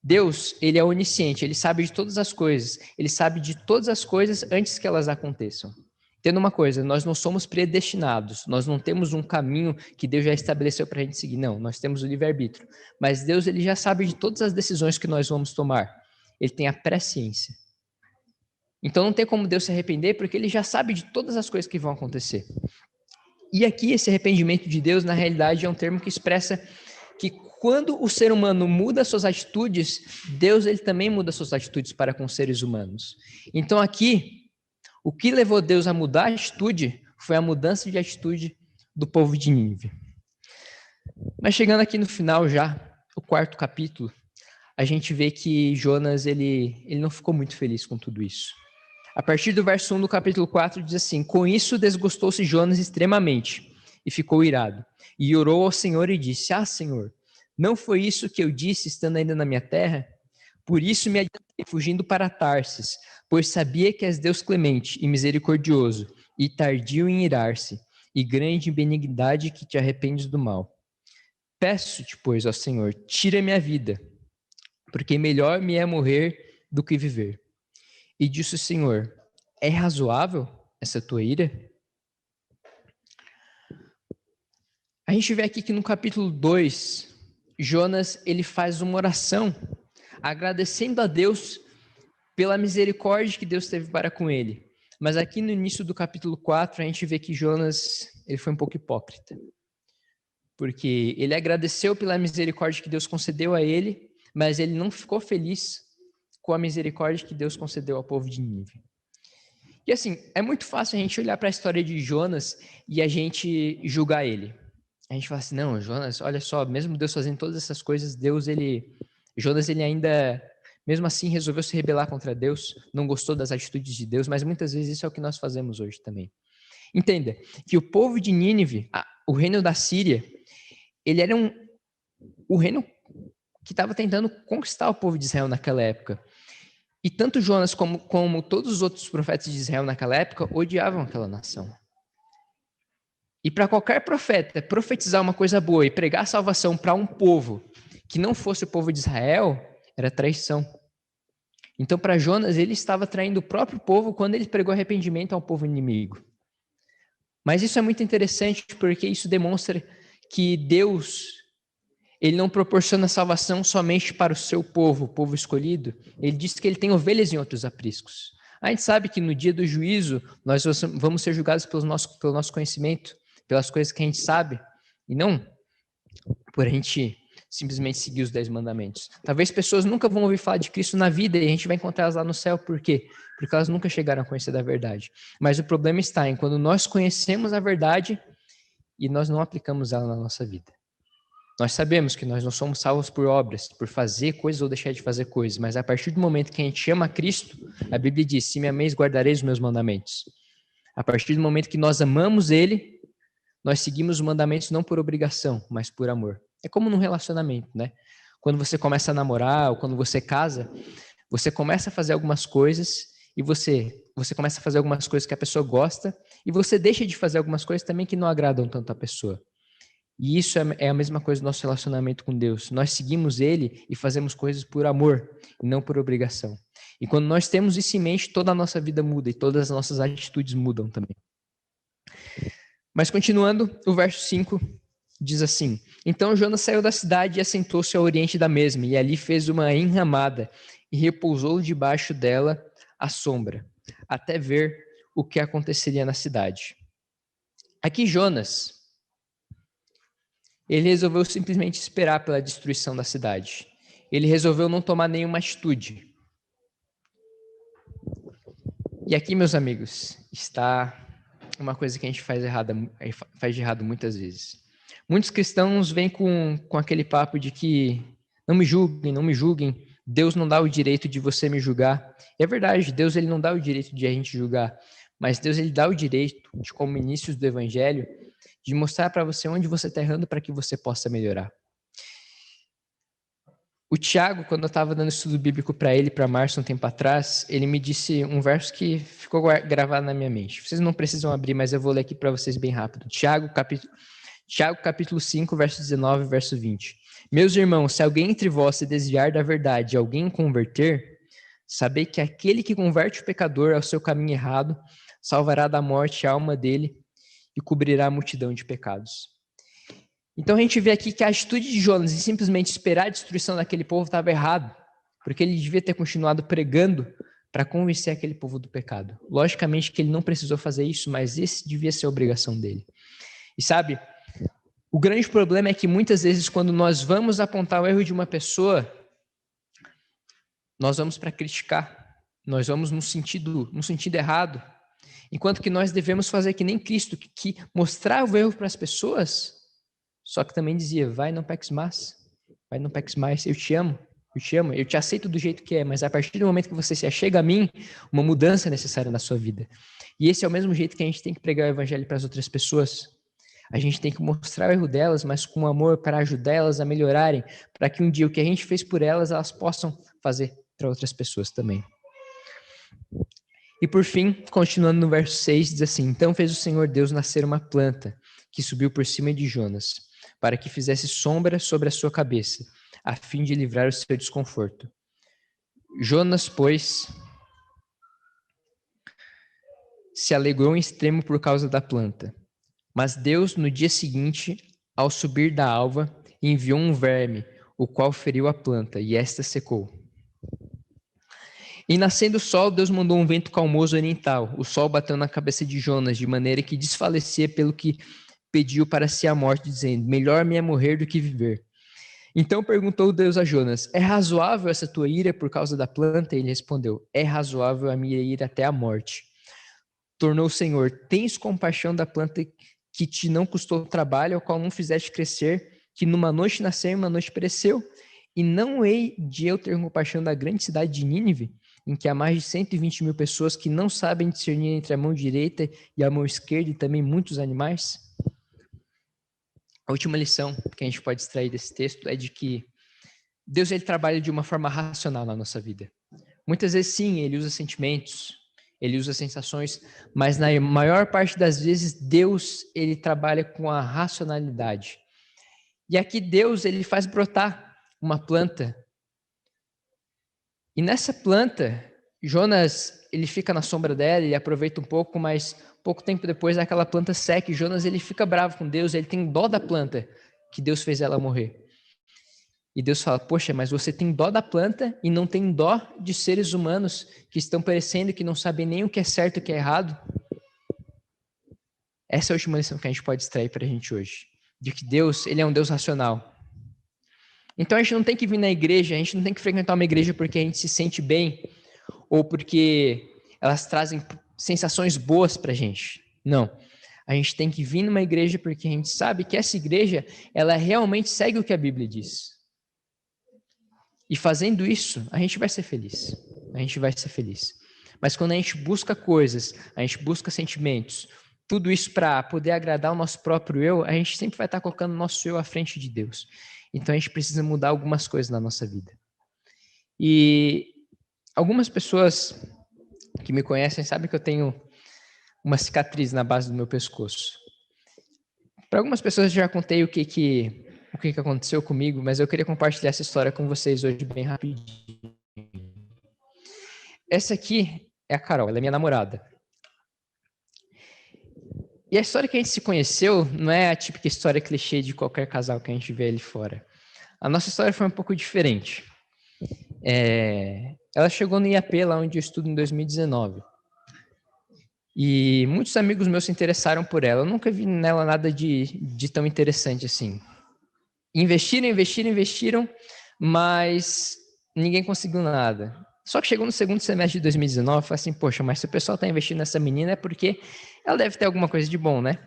Deus, ele é onisciente, ele sabe de todas as coisas. Ele sabe de todas as coisas antes que elas aconteçam. Entenda uma coisa, nós não somos predestinados, nós não temos um caminho que Deus já estabeleceu para a gente seguir. Não, nós temos o livre-arbítrio. Mas Deus, ele já sabe de todas as decisões que nós vamos tomar. Ele tem a presciência. Então não tem como Deus se arrepender, porque ele já sabe de todas as coisas que vão acontecer. E aqui esse arrependimento de Deus, na realidade, é um termo que expressa que quando o ser humano muda suas atitudes, Deus ele também muda suas atitudes para com os seres humanos. Então aqui, o que levou Deus a mudar a atitude foi a mudança de atitude do povo de Nínive. Mas chegando aqui no final já, o 4º capítulo, a gente vê que Jonas ele não ficou muito feliz com tudo isso. A partir do verso 1 do capítulo 4 diz assim: com isso desgostou-se Jonas extremamente e ficou irado. E orou ao Senhor e disse: ah, Senhor, não foi isso que eu disse estando ainda na minha terra? Por isso me adiantei fugindo para Tarsis, pois sabia que és Deus clemente e misericordioso, e tardio em irar-se, e grande em benignidade que te arrependes do mal. Peço-te, pois, ó Senhor, tira-me a vida, porque melhor me é morrer do que viver. E disse o Senhor: é razoável essa tua ira? A gente vê aqui que no capítulo 2, Jonas ele faz uma oração, agradecendo a Deus pela misericórdia que Deus teve para com ele. Mas aqui no início do capítulo 4, a gente vê que Jonas ele foi um pouco hipócrita. Porque ele agradeceu pela misericórdia que Deus concedeu a ele, mas ele não ficou feliz com a misericórdia que Deus concedeu ao povo de Nínive. E assim, é muito fácil a gente olhar para a história de Jonas e a gente julgar ele. A gente fala assim, não, Jonas, olha só, mesmo Deus fazendo todas essas coisas, Jonas ele ainda, mesmo assim, resolveu se rebelar contra Deus, não gostou das atitudes de Deus, mas muitas vezes isso é o que nós fazemos hoje também. Entenda que o povo de Nínive, o reino da Síria, ele era o reino que estava tentando conquistar o povo de Israel naquela época. E tanto Jonas como todos os outros profetas de Israel naquela época odiavam aquela nação. E para qualquer profeta profetizar uma coisa boa e pregar salvação para um povo que não fosse o povo de Israel, era traição. Então, para Jonas, ele estava traindo o próprio povo quando ele pregou arrependimento ao povo inimigo. Mas isso é muito interessante porque isso demonstra que Deus, ele não proporciona salvação somente para o seu povo, o povo escolhido. Ele diz que ele tem ovelhas em outros apriscos. A gente sabe que no dia do juízo, nós vamos ser julgados pelo nosso conhecimento, pelas coisas que a gente sabe, e não por a gente simplesmente seguir os 10 mandamentos. Talvez pessoas nunca vão ouvir falar de Cristo na vida e a gente vai encontrá-las lá no céu. Por quê? Porque elas nunca chegaram a conhecer da verdade. Mas o problema está em quando nós conhecemos a verdade e nós não aplicamos ela na nossa vida. Nós sabemos que nós não somos salvos por obras, por fazer coisas ou deixar de fazer coisas, mas a partir do momento que a gente ama Cristo, a Bíblia diz, se me ameis, guardareis os meus mandamentos. A partir do momento que nós amamos Ele, nós seguimos os mandamentos não por obrigação, mas por amor. É como num relacionamento, né? Quando você começa a namorar ou quando você casa, você começa a fazer algumas coisas e você começa a fazer algumas coisas que a pessoa gosta e você deixa de fazer algumas coisas também que não agradam tanto a pessoa. E isso é a mesma coisa do nosso relacionamento com Deus. Nós seguimos Ele e fazemos coisas por amor e não por obrigação. E quando nós temos isso em mente, toda a nossa vida muda e todas as nossas atitudes mudam também. Mas continuando, o verso 5 diz assim: então Jonas saiu da cidade e assentou-se ao oriente da mesma, e ali fez uma enramada e repousou debaixo dela à sombra, até ver o que aconteceria na cidade. Aqui Jonas, ele resolveu simplesmente esperar pela destruição da cidade. Ele resolveu não tomar nenhuma atitude. E aqui, meus amigos, está uma coisa que a gente faz de errado muitas vezes. Muitos cristãos vêm com aquele papo de que não me julguem, Deus não dá o direito de você me julgar. É verdade, Deus ele não dá o direito de a gente julgar, mas Deus ele dá o direito, de como inícios do evangelho, de mostrar para você onde você está errando para que você possa melhorar. O Tiago, quando eu estava dando estudo bíblico para ele, para Márcio, um tempo atrás, ele me disse um verso que ficou gravado na minha mente. Vocês não precisam abrir, mas eu vou ler aqui para vocês bem rápido. Tiago, capítulo 5, verso 19 e verso 20. Meus irmãos, se alguém entre vós se desviar da verdade e alguém converter, sabei que aquele que converte o pecador ao seu caminho errado salvará da morte a alma dele e cobrirá a multidão de pecados. Então a gente vê aqui que a atitude de Jonas em simplesmente esperar a destruição daquele povo estava errado, porque ele devia ter continuado pregando para convencer aquele povo do pecado. Logicamente que ele não precisou fazer isso, mas esse devia ser a obrigação dele. E sabe, o grande problema é que muitas vezes quando nós vamos apontar o erro de uma pessoa, nós vamos para criticar, nós vamos no sentido errado, enquanto que nós devemos fazer que nem Cristo, que mostrar o erro para as pessoas, só que também dizia, vai, não peques mais, eu te amo, eu te aceito do jeito que é, mas a partir do momento que você se achega a mim, uma mudança é necessária na sua vida. E esse é o mesmo jeito que a gente tem que pregar o evangelho para as outras pessoas. A gente tem que mostrar o erro delas, mas com amor para ajudar elas a melhorarem, para que um dia o que a gente fez por elas, elas possam fazer para outras pessoas também. E por fim, continuando no verso 6, diz assim, então fez o Senhor Deus nascer uma planta, que subiu por cima de Jonas, para que fizesse sombra sobre a sua cabeça, a fim de livrar o seu desconforto. Jonas, pois, se alegrou em extremo por causa da planta. Mas Deus, no dia seguinte, ao subir da alva, enviou um verme, o qual feriu a planta, e esta secou. E nascendo o sol, Deus mandou um vento calmoso oriental. O sol bateu na cabeça de Jonas, de maneira que desfalecia pelo que pediu para si a morte, dizendo, melhor me é morrer do que viver. Então perguntou Deus a Jonas, é razoável essa tua ira por causa da planta? E ele respondeu, é razoável a minha ira até a morte. Tornou o Senhor, tens compaixão da planta que te não custou trabalho, ao qual não fizeste crescer, que numa noite nasceu e uma noite pereceu? E não hei de eu ter compaixão da grande cidade de Nínive, em que há mais de 120 mil pessoas que não sabem discernir entre a mão direita e a mão esquerda e também muitos animais? A última lição que a gente pode extrair desse texto é de que Deus ele trabalha de uma forma racional na nossa vida. Muitas vezes sim, ele usa sentimentos, ele usa sensações, mas na maior parte das vezes Deus ele trabalha com a racionalidade. E aqui Deus ele faz brotar uma planta. E nessa planta, Jonas ele fica na sombra dela, ele aproveita um pouco, mas pouco tempo depois aquela planta seca e Jonas ele fica bravo com Deus, ele tem dó da planta que Deus fez ela morrer. E Deus fala, poxa, mas você tem dó da planta e não tem dó de seres humanos que estão perecendo, que não sabem nem o que é certo e o que é errado? Essa é a última lição que a gente pode extrair para a gente hoje. De que Deus, ele é um Deus racional. Então a gente não tem que vir na igreja, a gente não tem que frequentar uma igreja porque a gente se sente bem ou porque elas trazem sensações boas para a gente. Não. A gente tem que vir numa igreja porque a gente sabe que essa igreja, ela realmente segue o que a Bíblia diz. E fazendo isso, a gente vai ser feliz. A gente vai ser feliz. Mas quando a gente busca coisas, a gente busca sentimentos, tudo isso para poder agradar o nosso próprio eu, a gente sempre vai estar colocando o nosso eu à frente de Deus. Então a gente precisa mudar algumas coisas na nossa vida. E algumas pessoas que me conhecem sabem que eu tenho uma cicatriz na base do meu pescoço. Para algumas pessoas eu já contei o que aconteceu comigo, mas eu queria compartilhar essa história com vocês hoje bem rapidinho. Essa aqui é a Carol, ela é minha namorada. E a história que a gente se conheceu não é a típica história clichê de qualquer casal que a gente vê ali fora. A nossa história foi um pouco diferente. Ela chegou no IAP, lá onde eu estudo, em 2019. E muitos amigos meus se interessaram por ela. Eu nunca vi nela nada de tão interessante assim. Investiram, mas ninguém conseguiu nada. Só que chegou no segundo semestre de 2019, eu falei assim, poxa, mas se o pessoal está investindo nessa menina é porque ela deve ter alguma coisa de bom, né?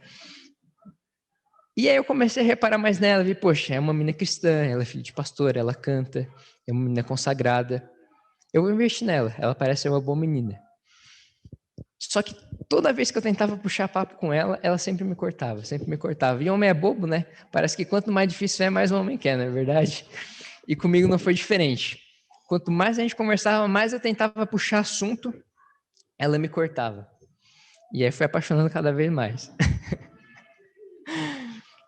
E aí eu comecei a reparar mais nela, vi, poxa, é uma menina cristã, ela é filha de pastor, ela canta, é uma menina consagrada. Eu vou investir nela, ela parece ser uma boa menina. Só que toda vez que eu tentava puxar papo com ela, ela sempre me cortava. E homem é bobo, né? Parece que quanto mais difícil é, mais o homem quer, não é verdade? E comigo não foi diferente. Quanto mais a gente conversava, mais eu tentava puxar assunto, ela me cortava. E aí fui apaixonando cada vez mais.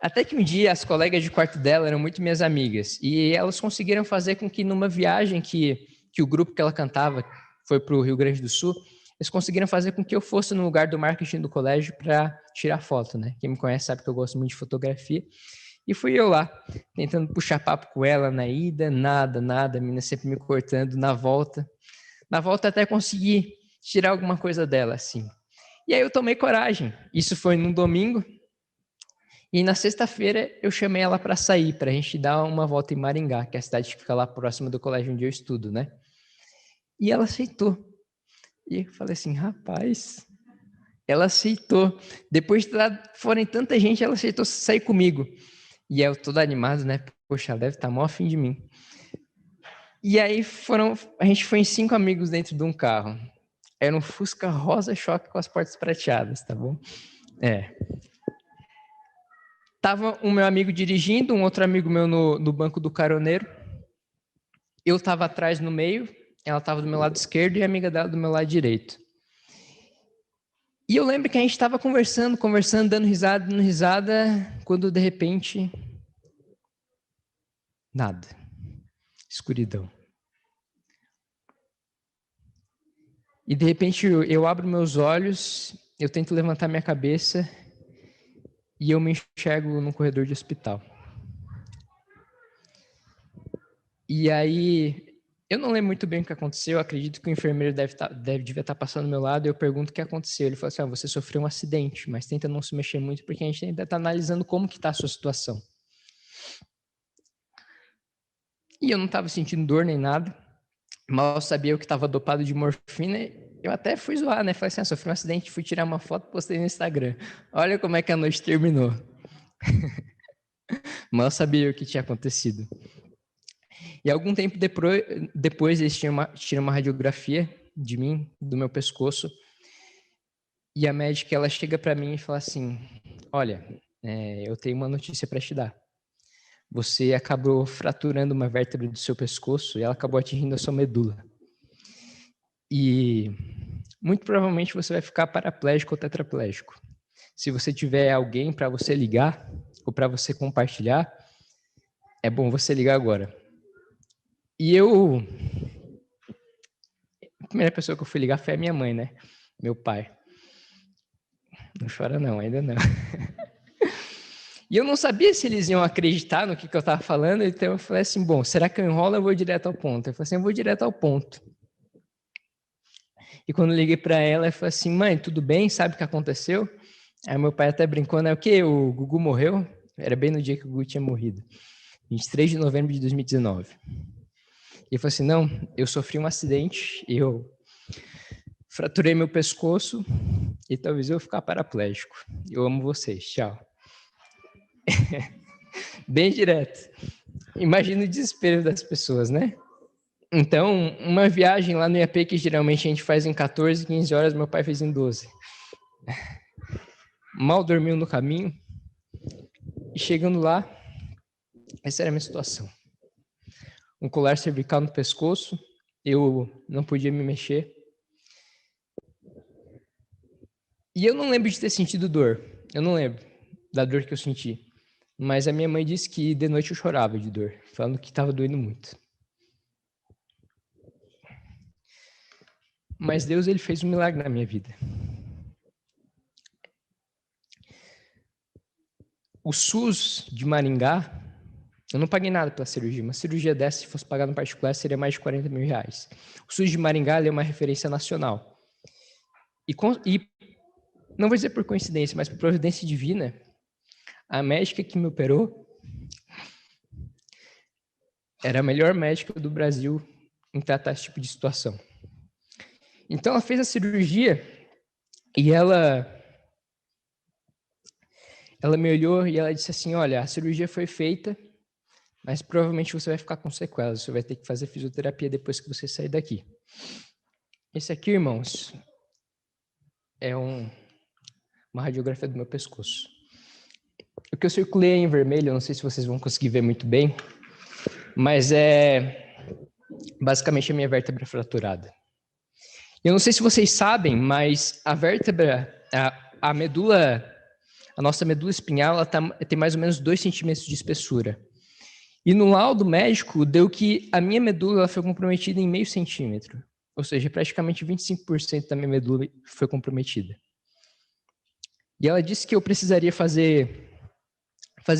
Até que um dia as colegas de quarto dela eram muito minhas amigas e elas conseguiram fazer com que numa viagem que o grupo que ela cantava foi para o Rio Grande do Sul, eles conseguiram fazer com que eu fosse no lugar do marketing do colégio para tirar foto, né? Quem me conhece sabe que eu gosto muito de fotografia. E fui eu lá, tentando puxar papo com ela na ida, nada, a menina sempre me cortando na volta. Na volta até consegui tirar alguma coisa dela, assim. E aí eu tomei coragem. Isso foi num domingo. E na sexta-feira eu chamei ela para sair, para a gente dar uma volta em Maringá, que é a cidade que fica lá próxima do colégio onde eu estudo, né? E ela aceitou. E eu falei assim, rapaz, ela aceitou. Depois de lá forem tanta gente, ela aceitou sair comigo. E eu todo animado, né? Poxa, ela deve estar mó afim de mim. E aí a gente foi em 5 amigos dentro de um carro. Era um Fusca rosa choque com as portas prateadas, tá bom? Tava um meu amigo dirigindo, um outro amigo meu no banco do caroneiro. Eu estava atrás no meio, ela estava do meu lado esquerdo e a amiga dela do meu lado direito. E eu lembro que a gente estava conversando, dando risada, quando de repente, nada. Escuridão. E de repente eu abro meus olhos, eu tento levantar minha cabeça e eu me enxergo num corredor de hospital. E aí, eu não lembro muito bem o que aconteceu, eu acredito que o enfermeiro devia estar passando do meu lado, e eu pergunto o que aconteceu. Ele falou assim, você sofreu um acidente, mas tenta não se mexer muito, porque a gente ainda está analisando como que está a sua situação. E eu não estava sentindo dor nem nada, mal sabia eu que estava dopado de morfina, eu até fui zoar, né? Falei assim, sofri um acidente, fui tirar uma foto e postei no Instagram. Olha como é que a noite terminou. Mal sabia o que tinha acontecido. E algum tempo depois eles tiram uma radiografia de mim, do meu pescoço, e a médica ela chega para mim e fala assim, olha, eu tenho uma notícia para te dar. Você acabou fraturando uma vértebra do seu pescoço e ela acabou atingindo a sua medula. E muito provavelmente você vai ficar paraplégico ou tetraplégico. Se você tiver alguém para você ligar ou para você compartilhar, é bom você ligar agora. E a primeira pessoa que eu fui ligar foi a minha mãe, né? Meu pai. Não chora não, ainda não. E eu não sabia se eles iam acreditar no que eu estava falando, então eu falei assim, bom, será que eu enrolo ou eu vou direto ao ponto? Eu falei assim, eu vou direto ao ponto. E quando eu liguei para ela, eu falei assim, mãe, tudo bem? Sabe o que aconteceu? Aí meu pai até brincou, né? O quê? O Gugu morreu? Era bem no dia que o Gugu tinha morrido. 23 de novembro de 2019. E eu falei assim, não, eu sofri um acidente, eu fraturei meu pescoço e talvez eu vou ficar paraplégico. Eu amo vocês, tchau. Bem direto. Imagina o desespero das pessoas, né? Então, uma viagem lá no IAP que geralmente a gente faz em 14, 15 horas, meu pai fez em 12. Mal dormiu no caminho. E chegando lá, essa era a minha situação. Um colar cervical no pescoço, eu não podia me mexer. E eu não lembro de ter sentido dor. Eu não lembro da dor que eu senti. Mas a minha mãe disse que de noite eu chorava de dor, falando que estava doendo muito. Mas Deus, ele fez um milagre na minha vida. O SUS de Maringá, eu não paguei nada pela cirurgia. Uma cirurgia dessa, se fosse pagar no particular, seria mais de 40 mil reais. O SUS de Maringá é uma referência nacional. E não vou dizer por coincidência, mas por providência divina, a médica que me operou era a melhor médica do Brasil em tratar esse tipo de situação. Então, ela fez a cirurgia e ela me olhou e ela disse assim, olha, a cirurgia foi feita, mas provavelmente você vai ficar com sequelas, você vai ter que fazer fisioterapia depois que você sair daqui. Esse aqui, irmãos, é uma radiografia do meu pescoço. O que eu circulei em vermelho, eu não sei se vocês vão conseguir ver muito bem, mas é basicamente a minha vértebra fraturada. Eu não sei se vocês sabem, mas a vértebra, a medula a nossa medula espinhal ela tem mais ou menos 2 centímetros de espessura. E no laudo médico deu que a minha medula ela foi comprometida em 0,5 centímetro. Ou seja, praticamente 25% da minha medula foi comprometida. E ela disse que eu precisaria fazer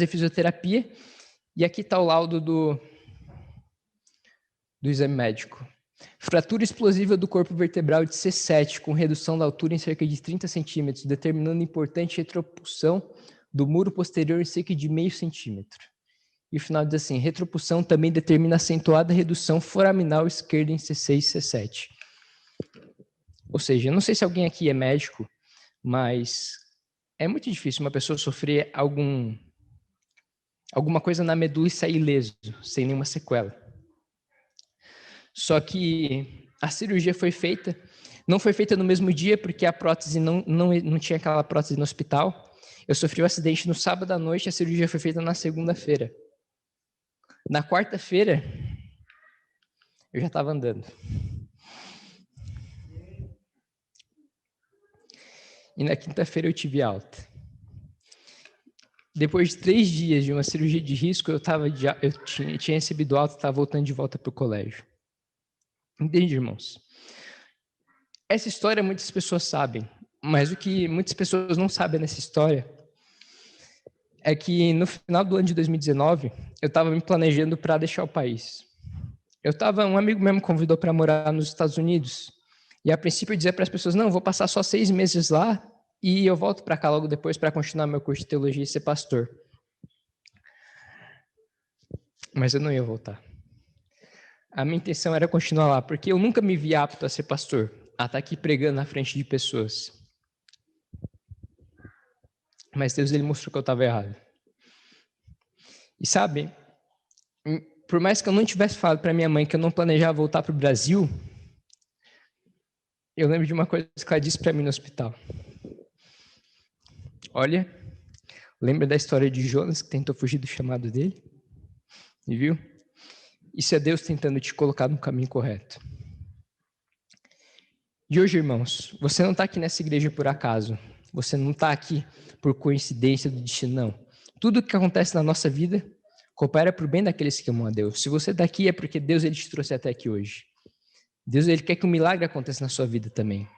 fisioterapia. E aqui está o laudo do exame médico. Fratura explosiva do corpo vertebral de C7, com redução da altura em cerca de 30 centímetros, determinando importante retropulsão do muro posterior em cerca de 0,5 centímetro. E o final diz assim, retropulsão também determina acentuada redução foraminal esquerda em C6 e C7. Ou seja, eu não sei se alguém aqui é médico, mas é muito difícil uma pessoa sofrer alguma coisa na medula e sair ileso, sem nenhuma sequela. Só que a cirurgia foi feita, não foi feita no mesmo dia, porque a prótese não tinha aquela prótese no hospital. Eu sofri um acidente no sábado à noite, a cirurgia foi feita na segunda-feira. Na quarta-feira, eu já estava andando. E na quinta-feira eu tive alta. Depois de 3 dias de uma cirurgia de risco, eu tinha recebido alta e estava voltando de volta para o colégio. Entende, irmãos? Essa história muitas pessoas sabem, mas o que muitas pessoas não sabem nessa história é que no final do ano de 2019, eu estava me planejando para deixar o país. Um amigo meu me convidou para morar nos Estados Unidos, e a princípio eu dizia para as pessoas, não, eu vou passar só 6 meses lá, e eu volto para cá logo depois para continuar meu curso de teologia e ser pastor. Mas eu não ia voltar. A minha intenção era continuar lá, porque eu nunca me vi apto a ser pastor, a estar aqui pregando na frente de pessoas. Mas Deus ele mostrou que eu estava errado. E sabe, por mais que eu não tivesse falado para minha mãe que eu não planejava voltar para o Brasil, eu lembro de uma coisa que ela disse para mim no hospital. Olha, lembra da história de Jonas que tentou fugir do chamado dele? E viu? Isso é Deus tentando te colocar no caminho correto. E hoje, irmãos, você não está aqui nessa igreja por acaso. Você não está aqui por coincidência do destino, não. Tudo que acontece na nossa vida coopera para o bem daqueles que amam a Deus. Se você está aqui é porque Deus ele te trouxe até aqui hoje. Deus ele quer que um milagre aconteça na sua vida também.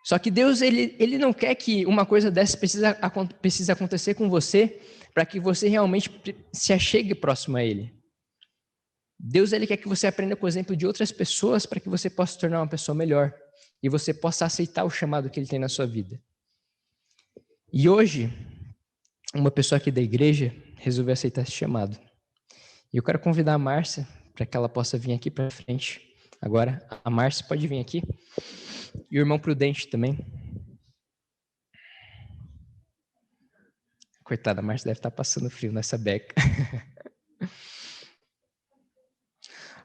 Só que Deus ele não quer que uma coisa dessa precise acontecer com você para que você realmente se achegue próximo a Ele. Deus ele quer que você aprenda com o exemplo de outras pessoas para que você possa se tornar uma pessoa melhor e você possa aceitar o chamado que Ele tem na sua vida. E hoje, uma pessoa aqui da igreja resolveu aceitar esse chamado. E eu quero convidar a Márcia para que ela possa vir aqui para frente. Agora, a Márcia pode vir aqui. E o irmão Prudente também. Coitada, a Márcia deve estar passando frio nessa beca.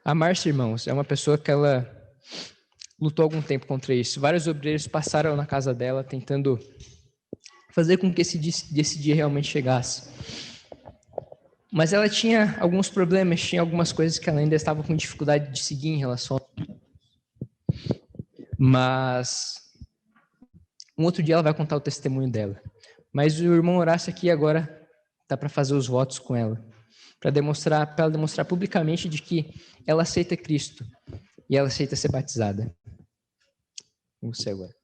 A Márcia, irmãos, é uma pessoa que ela lutou algum tempo contra isso. Vários obreiros passaram na casa dela tentando fazer com que esse dia realmente chegasse. Mas ela tinha alguns problemas, tinha algumas coisas que ela ainda estava com dificuldade de seguir em relação a... Mas um outro dia ela vai contar o testemunho dela. Mas o irmão Horácio aqui agora está para fazer os votos com ela, para ela demonstrar publicamente de que ela aceita Cristo e ela aceita ser batizada. Você agora.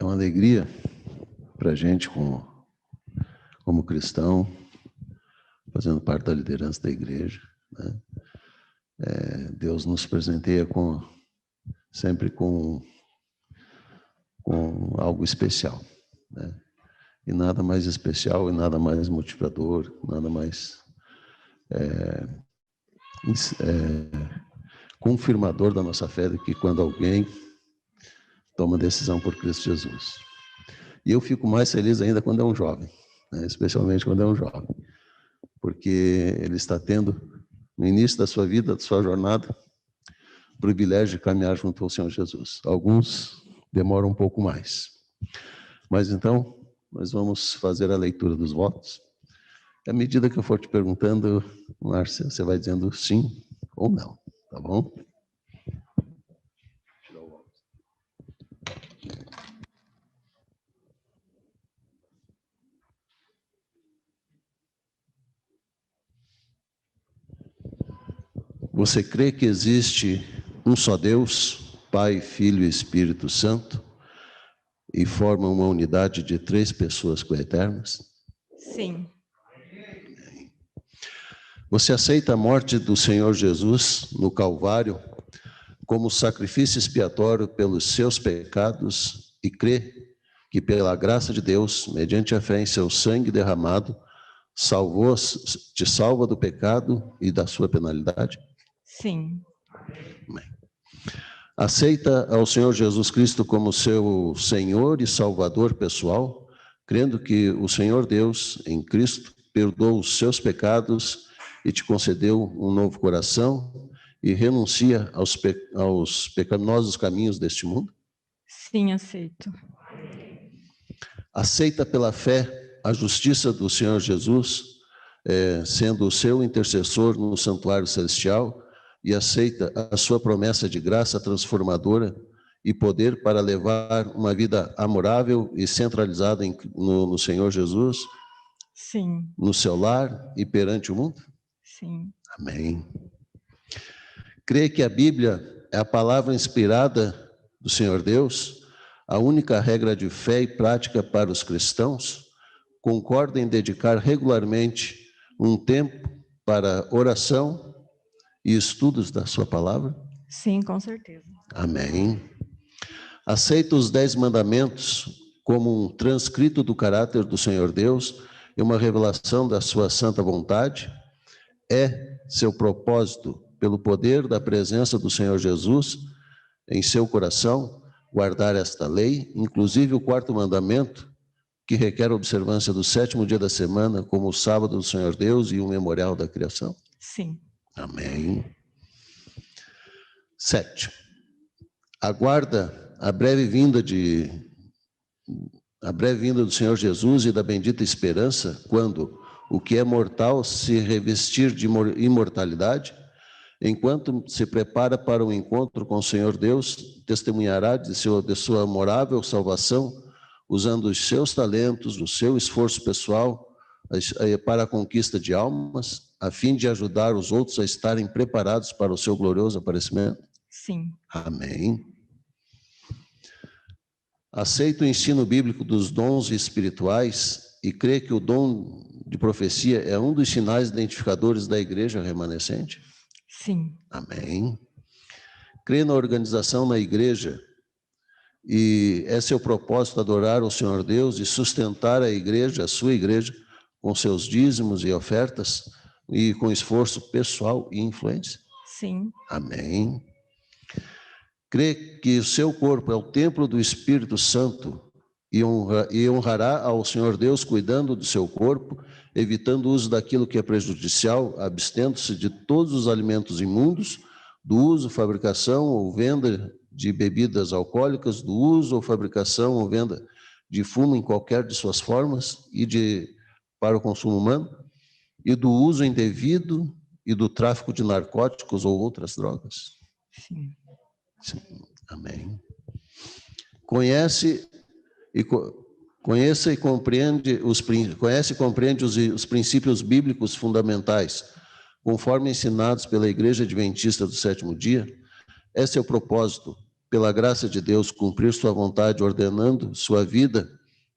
É uma alegria para a gente, como cristão, fazendo parte da liderança da igreja, né? Deus nos presenteia sempre com algo especial, né? E nada mais especial e nada mais motivador, nada mais confirmador da nossa fé do que quando alguém toma decisão por Cristo Jesus. E eu fico mais feliz ainda quando é um jovem, né? Especialmente quando é um jovem, porque ele está tendo, no início da sua vida, da sua jornada, o privilégio de caminhar junto ao Senhor Jesus. Alguns demoram um pouco mais. Mas então, nós vamos fazer a leitura dos votos. À medida que eu for te perguntando, Márcia, você vai dizendo sim ou não, tá bom? Você crê que existe um só Deus, Pai, Filho e Espírito Santo, e forma uma unidade de 3 pessoas coeternas? Sim. Você aceita a morte do Senhor Jesus no Calvário como sacrifício expiatório pelos seus pecados e crê que pela graça de Deus, mediante a fé em seu sangue derramado, te salva do pecado e da sua penalidade? Sim. Amém. Aceita ao Senhor Jesus Cristo como seu Senhor e Salvador pessoal, crendo que o Senhor Deus, em Cristo, perdoou os seus pecados e te concedeu um novo coração e renuncia aos pecaminosos caminhos deste mundo? Sim, aceito. Aceita pela fé a justiça do Senhor Jesus, sendo o seu intercessor no santuário celestial, e aceita a sua promessa de graça transformadora e poder para levar uma vida amorável e centralizada no Senhor Jesus? Sim. No seu lar e perante o mundo? Sim. Amém. Crê que a Bíblia é a palavra inspirada do Senhor Deus, a única regra de fé e prática para os cristãos? Concorda em dedicar regularmente um tempo para oração e estudos da sua palavra? Sim, com certeza. Amém. Aceita os 10 mandamentos como um transcrito do caráter do Senhor Deus e uma revelação da sua santa vontade? É seu propósito, pelo poder da presença do Senhor Jesus em seu coração, guardar esta lei, inclusive o 4º mandamento, que requer a observância do 7º dia da semana, como o sábado do Senhor Deus e o memorial da criação? Sim. Amém. 7. Aguarda a breve vinda do Senhor Jesus e da bendita esperança, quando o que é mortal se revestir de imortalidade. Enquanto se prepara para o encontro com o Senhor Deus, testemunhará de sua amorável salvação, usando os seus talentos, o seu esforço pessoal para a conquista de almas, a fim de ajudar os outros a estarem preparados para o seu glorioso aparecimento? Sim. Amém. Aceita o ensino bíblico dos dons espirituais e crê que o dom de profecia é um dos sinais identificadores da igreja remanescente? Sim. Amém. Crê na organização na igreja e é seu propósito adorar o Senhor Deus e sustentar a igreja, a sua igreja, com seus dízimos e ofertas e com esforço pessoal e influência? Sim. Amém. Crê que o seu corpo é o templo do Espírito Santo e honrará ao Senhor Deus cuidando do seu corpo, evitando o uso daquilo que é prejudicial, abstendo-se de todos os alimentos imundos, do uso, fabricação ou venda de bebidas alcoólicas, do uso ou fabricação ou venda de fumo em qualquer de suas formas para o consumo humano, e do uso indevido e do tráfico de narcóticos ou outras drogas? Sim. Sim. Amém. Conhece e compreende os princípios bíblicos fundamentais, conforme ensinados pela Igreja Adventista do 7º dia? É seu propósito, pela graça de Deus, cumprir sua vontade, ordenando sua vida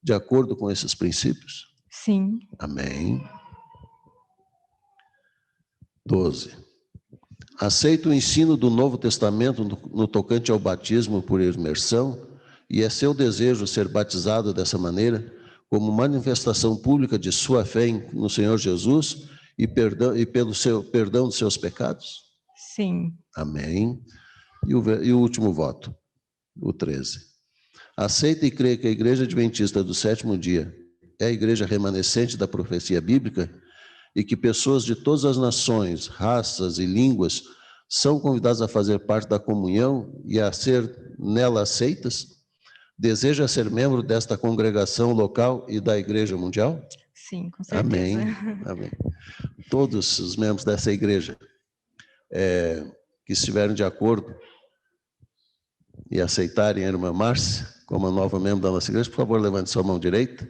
de acordo com esses princípios? Sim. Amém. 12. Aceita o ensino do Novo Testamento no tocante ao batismo por imersão, e é seu desejo ser batizado dessa maneira, como manifestação pública de sua fé no Senhor Jesus e pelo seu perdão dos seus pecados? Sim. Amém. E o último voto, o 13. Aceita e crê que a Igreja Adventista do 7º dia é a igreja remanescente da profecia bíblica e que pessoas de todas as nações, raças e línguas são convidadas a fazer parte da comunhão e a ser nela aceitas? Deseja ser membro desta congregação local e da Igreja Mundial? Sim, com Amém. certeza. Amém. Todos os membros dessa igreja que estiverem de acordo e aceitarem a irmã Márcia como a nova membro da nossa igreja, por favor, levante sua mão direita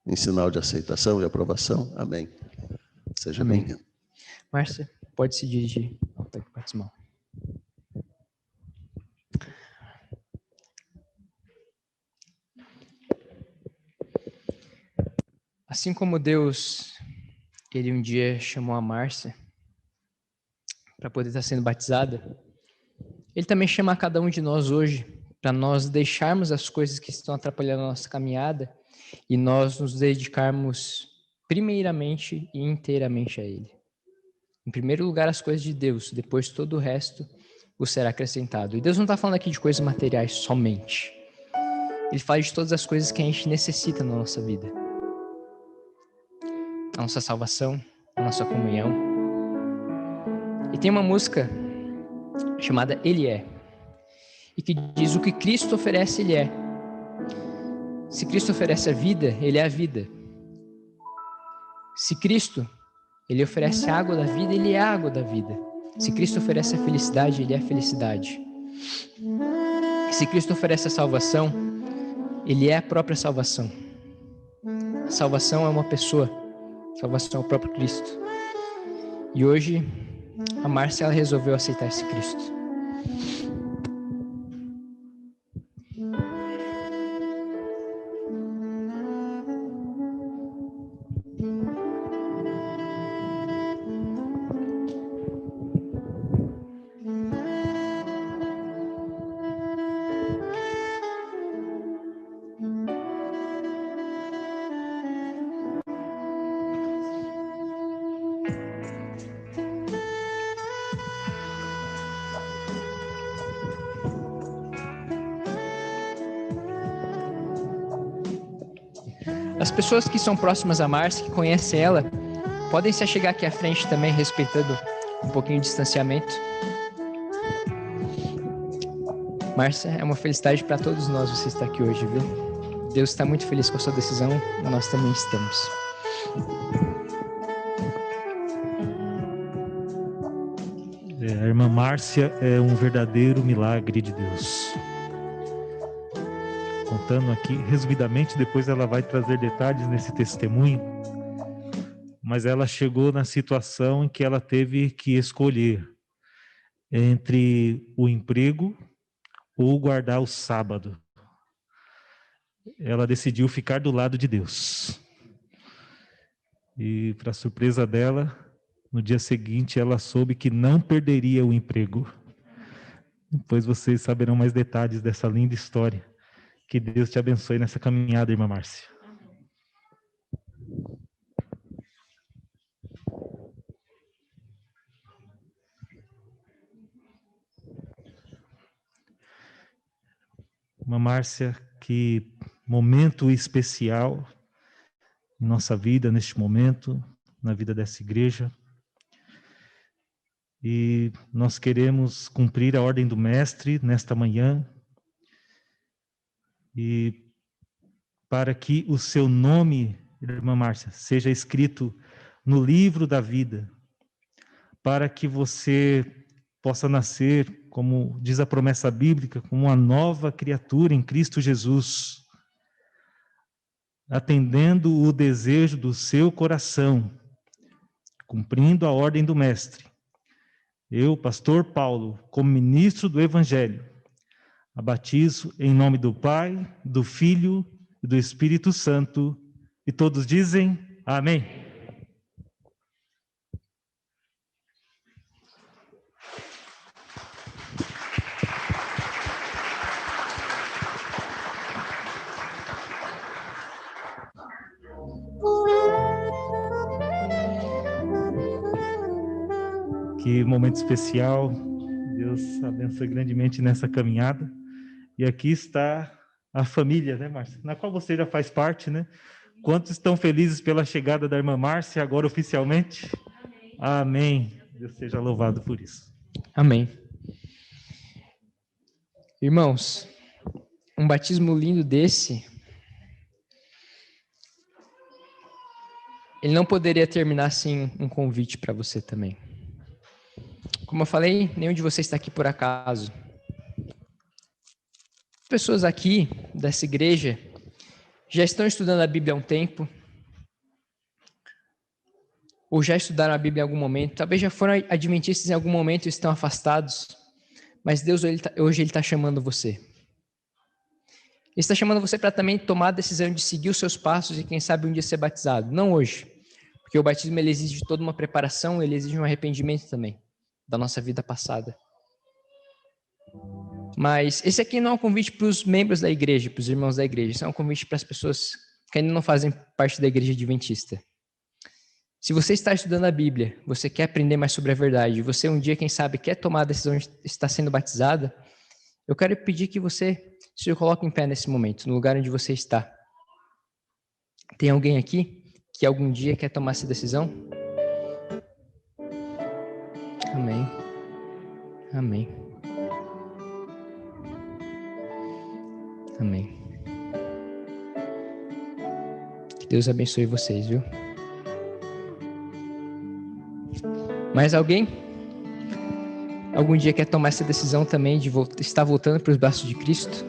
em sinal de aceitação e aprovação. Amém. Seja Amém. bem-vindo. Márcia, pode se dirigir ao batismal. Assim como Deus, ele um dia chamou a Márcia para poder estar sendo batizada, ele também chama a cada um de nós hoje para nós deixarmos as coisas que estão atrapalhando a nossa caminhada e nós nos dedicarmos primeiramente e inteiramente a Ele. Em primeiro lugar, as coisas de Deus, depois todo o resto vos será acrescentado. E Deus não está falando aqui de coisas materiais somente. Ele fala de todas as coisas que a gente necessita na nossa vida. A nossa salvação, a nossa comunhão. E tem uma música chamada Ele É, e que diz: o que Cristo oferece, Ele é. Se Cristo oferece a vida, Ele é a vida. Se Cristo, Ele oferece a água da vida, Ele é a água da vida. Se Cristo oferece a felicidade, Ele é a felicidade. Se Cristo oferece a salvação, Ele é a própria salvação. A salvação é uma pessoa, a salvação é o próprio Cristo. E hoje, a Márcia ela resolveu aceitar esse Cristo. As pessoas que são próximas a Márcia, que conhecem ela, podem se achegar aqui à frente também, respeitando um pouquinho de distanciamento. Márcia, é uma felicidade para todos nós você estar aqui hoje, viu? Deus está muito feliz com a sua decisão, e nós também estamos. A irmã Márcia é um verdadeiro milagre de Deus. Contando aqui resumidamente, depois ela vai trazer detalhes nesse testemunho, mas ela chegou na situação em que ela teve que escolher entre o emprego ou guardar o sábado. Ela decidiu ficar do lado de Deus. E, para surpresa dela, no dia seguinte ela soube que não perderia o emprego. Depois vocês saberão mais detalhes dessa linda história. Que Deus te abençoe nessa caminhada, irmã Márcia. Irmã Márcia, que momento especial em nossa vida, neste momento, na vida dessa igreja. E nós queremos cumprir a ordem do Mestre nesta manhã. E para que o seu nome, irmã Márcia, seja escrito no livro da vida, para que você possa nascer, como diz a promessa bíblica, como uma nova criatura em Cristo Jesus, atendendo o desejo do seu coração, cumprindo a ordem do Mestre. Eu, pastor Paulo, como ministro do Evangelho, a batizo em nome do Pai, do Filho e do Espírito Santo. E todos dizem amém. Que momento especial. Deus abençoe grandemente nessa caminhada. E aqui está a família, né, Márcia? Na qual você já faz parte, né? Quantos estão felizes pela chegada da irmã Márcia, agora oficialmente? Amém. Deus seja louvado por isso. Amém. Irmãos, um batismo lindo desse ele não poderia terminar sem um convite para você também. Como eu falei, nenhum de vocês está aqui por acaso. Pessoas aqui dessa igreja já estão estudando a Bíblia há um tempo, ou já estudaram a Bíblia em algum momento, talvez já foram adventistas em algum momento e estão afastados, mas Deus hoje ele está chamando você. Ele está chamando você para também tomar a decisão de seguir os seus passos e quem sabe um dia ser batizado. Não hoje, porque o batismo ele exige toda uma preparação, ele exige um arrependimento também da nossa vida passada. Mas esse aqui não é um convite para os membros da igreja, para os irmãos da igreja. Isso é um convite para as pessoas que ainda não fazem parte da igreja adventista. Se você está estudando a Bíblia, você quer aprender mais sobre a verdade, você um dia, quem sabe, quer tomar a decisão de estar sendo batizada, eu quero pedir que você se coloque em pé nesse momento, no lugar onde você está. Tem alguém aqui que algum dia quer tomar essa decisão? Amém. Amém. Amém. Que Deus abençoe vocês, viu? Mais alguém? Algum dia quer tomar essa decisão também de estar voltando para os braços de Cristo?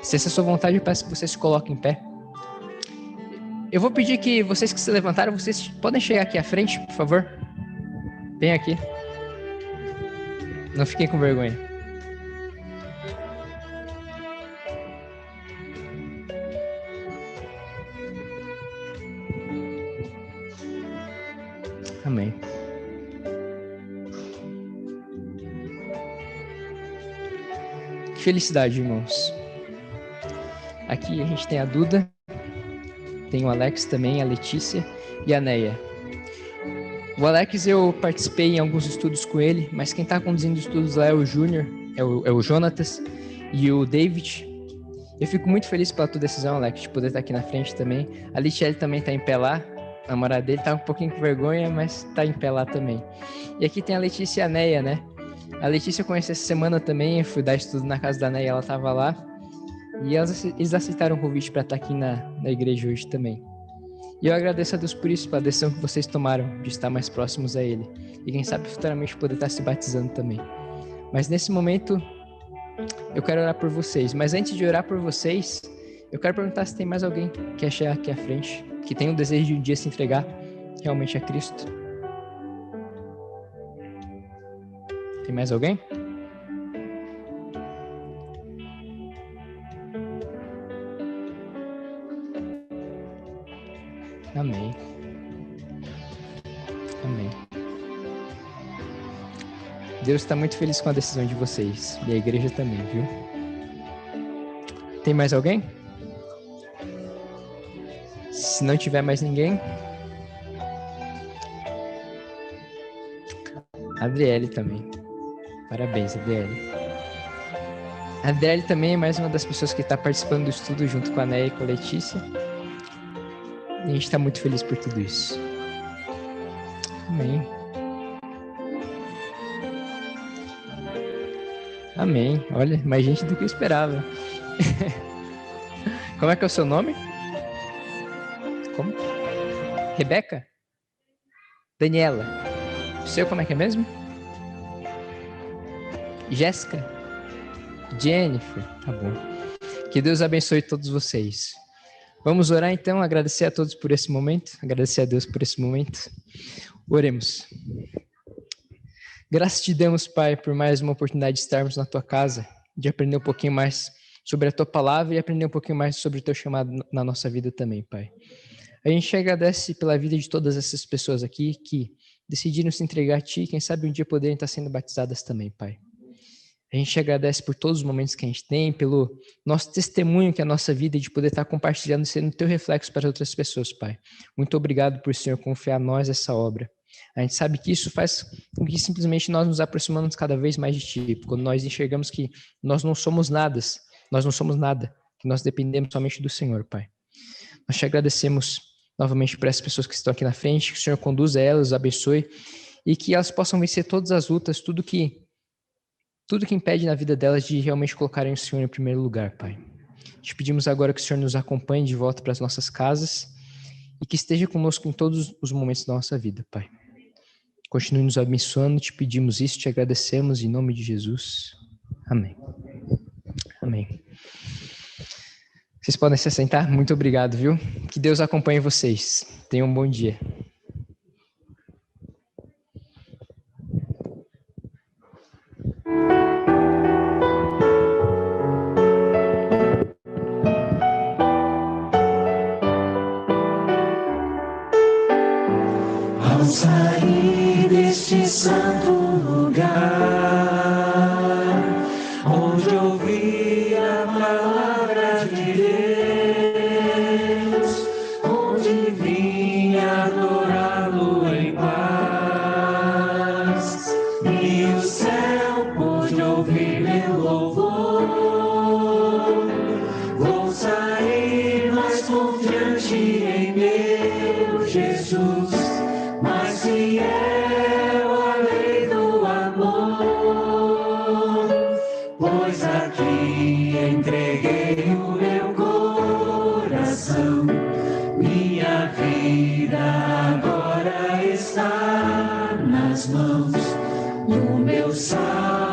Se essa é a sua vontade, eu peço que você se coloque em pé. Eu vou pedir que vocês que se levantaram, vocês podem chegar aqui à frente, por favor? Vem aqui. Não fiquem com vergonha. Amém. Que felicidade, irmãos. Aqui a gente tem a Duda, tem o Alex também, a Letícia e a Neia. O Alex eu participei em alguns estudos com ele, mas quem está conduzindo os estudos lá é o Júnior, é o Jonatas e o David. Eu fico muito feliz pela tua decisão, Alex, de poder estar aqui na frente também. A Litiele também está em pé lá. A namorada dele tá um pouquinho com vergonha, mas tá em pé lá também. E aqui tem a Letícia e a Neia, né? A Letícia eu conheci essa semana também, eu fui dar estudo na casa da Neia, ela tava lá. E eles aceitaram o convite para estar aqui na igreja hoje também. E eu agradeço a Deus por isso, pela decisão que vocês tomaram de estar mais próximos a Ele. E quem sabe futuramente poder estar se batizando também. Mas nesse momento, eu quero orar por vocês. Mas antes de orar por vocês, eu quero perguntar se tem mais alguém que quer chegar aqui à frente, que tem o desejo de um dia se entregar realmente a Cristo. Tem mais alguém? Amém. Amém. Deus está muito feliz com a decisão de vocês. E a igreja também, viu? Tem mais alguém? Se não tiver mais ninguém... Adriele também. Parabéns, Adriele. A Adriele também é mais uma das pessoas que está participando do estudo junto com a Neia e com a Letícia. E a gente está muito feliz por tudo isso. Amém. Amém. Olha, mais gente do que eu esperava. Como é que é o seu nome? Como? Rebeca? Daniela. O seu como é que é mesmo? Jéssica? Jennifer? Tá bom. Que Deus abençoe todos vocês. Vamos orar então, agradecer a todos por esse momento, agradecer a Deus por esse momento. Oremos. Graças te damos, Pai, por mais uma oportunidade de estarmos na tua casa, de aprender um pouquinho mais sobre a tua palavra e aprender um pouquinho mais sobre o teu chamado na nossa vida também, Pai. A gente agradece pela vida de todas essas pessoas aqui que decidiram se entregar a ti, quem sabe um dia poderem estar sendo batizadas também, Pai. A gente agradece por todos os momentos que a gente tem, pelo nosso testemunho que é a nossa vida de poder estar compartilhando e sendo teu reflexo para outras pessoas, Pai. Muito obrigado por, Senhor, confiar em nós essa obra. A gente sabe que isso faz com que simplesmente nós nos aproximamos cada vez mais de ti, quando nós enxergamos que nós não somos nada, que nós dependemos somente do Senhor, Pai. Nós te agradecemos novamente por essas pessoas que estão aqui na frente, que o Senhor conduza elas, abençoe, e que elas possam vencer todas as lutas, tudo que impede na vida delas de realmente colocarem o Senhor em primeiro lugar, Pai. Te pedimos agora que o Senhor nos acompanhe de volta para as nossas casas e que esteja conosco em todos os momentos da nossa vida, Pai. Continue nos abençoando, te pedimos isso, te agradecemos em nome de Jesus. Amém. Amém. Vocês podem se assentar? Muito obrigado, viu? Que Deus acompanhe vocês. Tenham um bom dia. Ao sair deste santo lugar, onde ouvi a palavra de Deus, onde vim adorá-lo em paz, e o céu pôde ouvir meu louvor. Vou sair mais confiante em meu Jesus, mais fiel à lei do amor, pois aqui entreguei o meu coração. Minha vida agora está nas mãos do meu Salvador.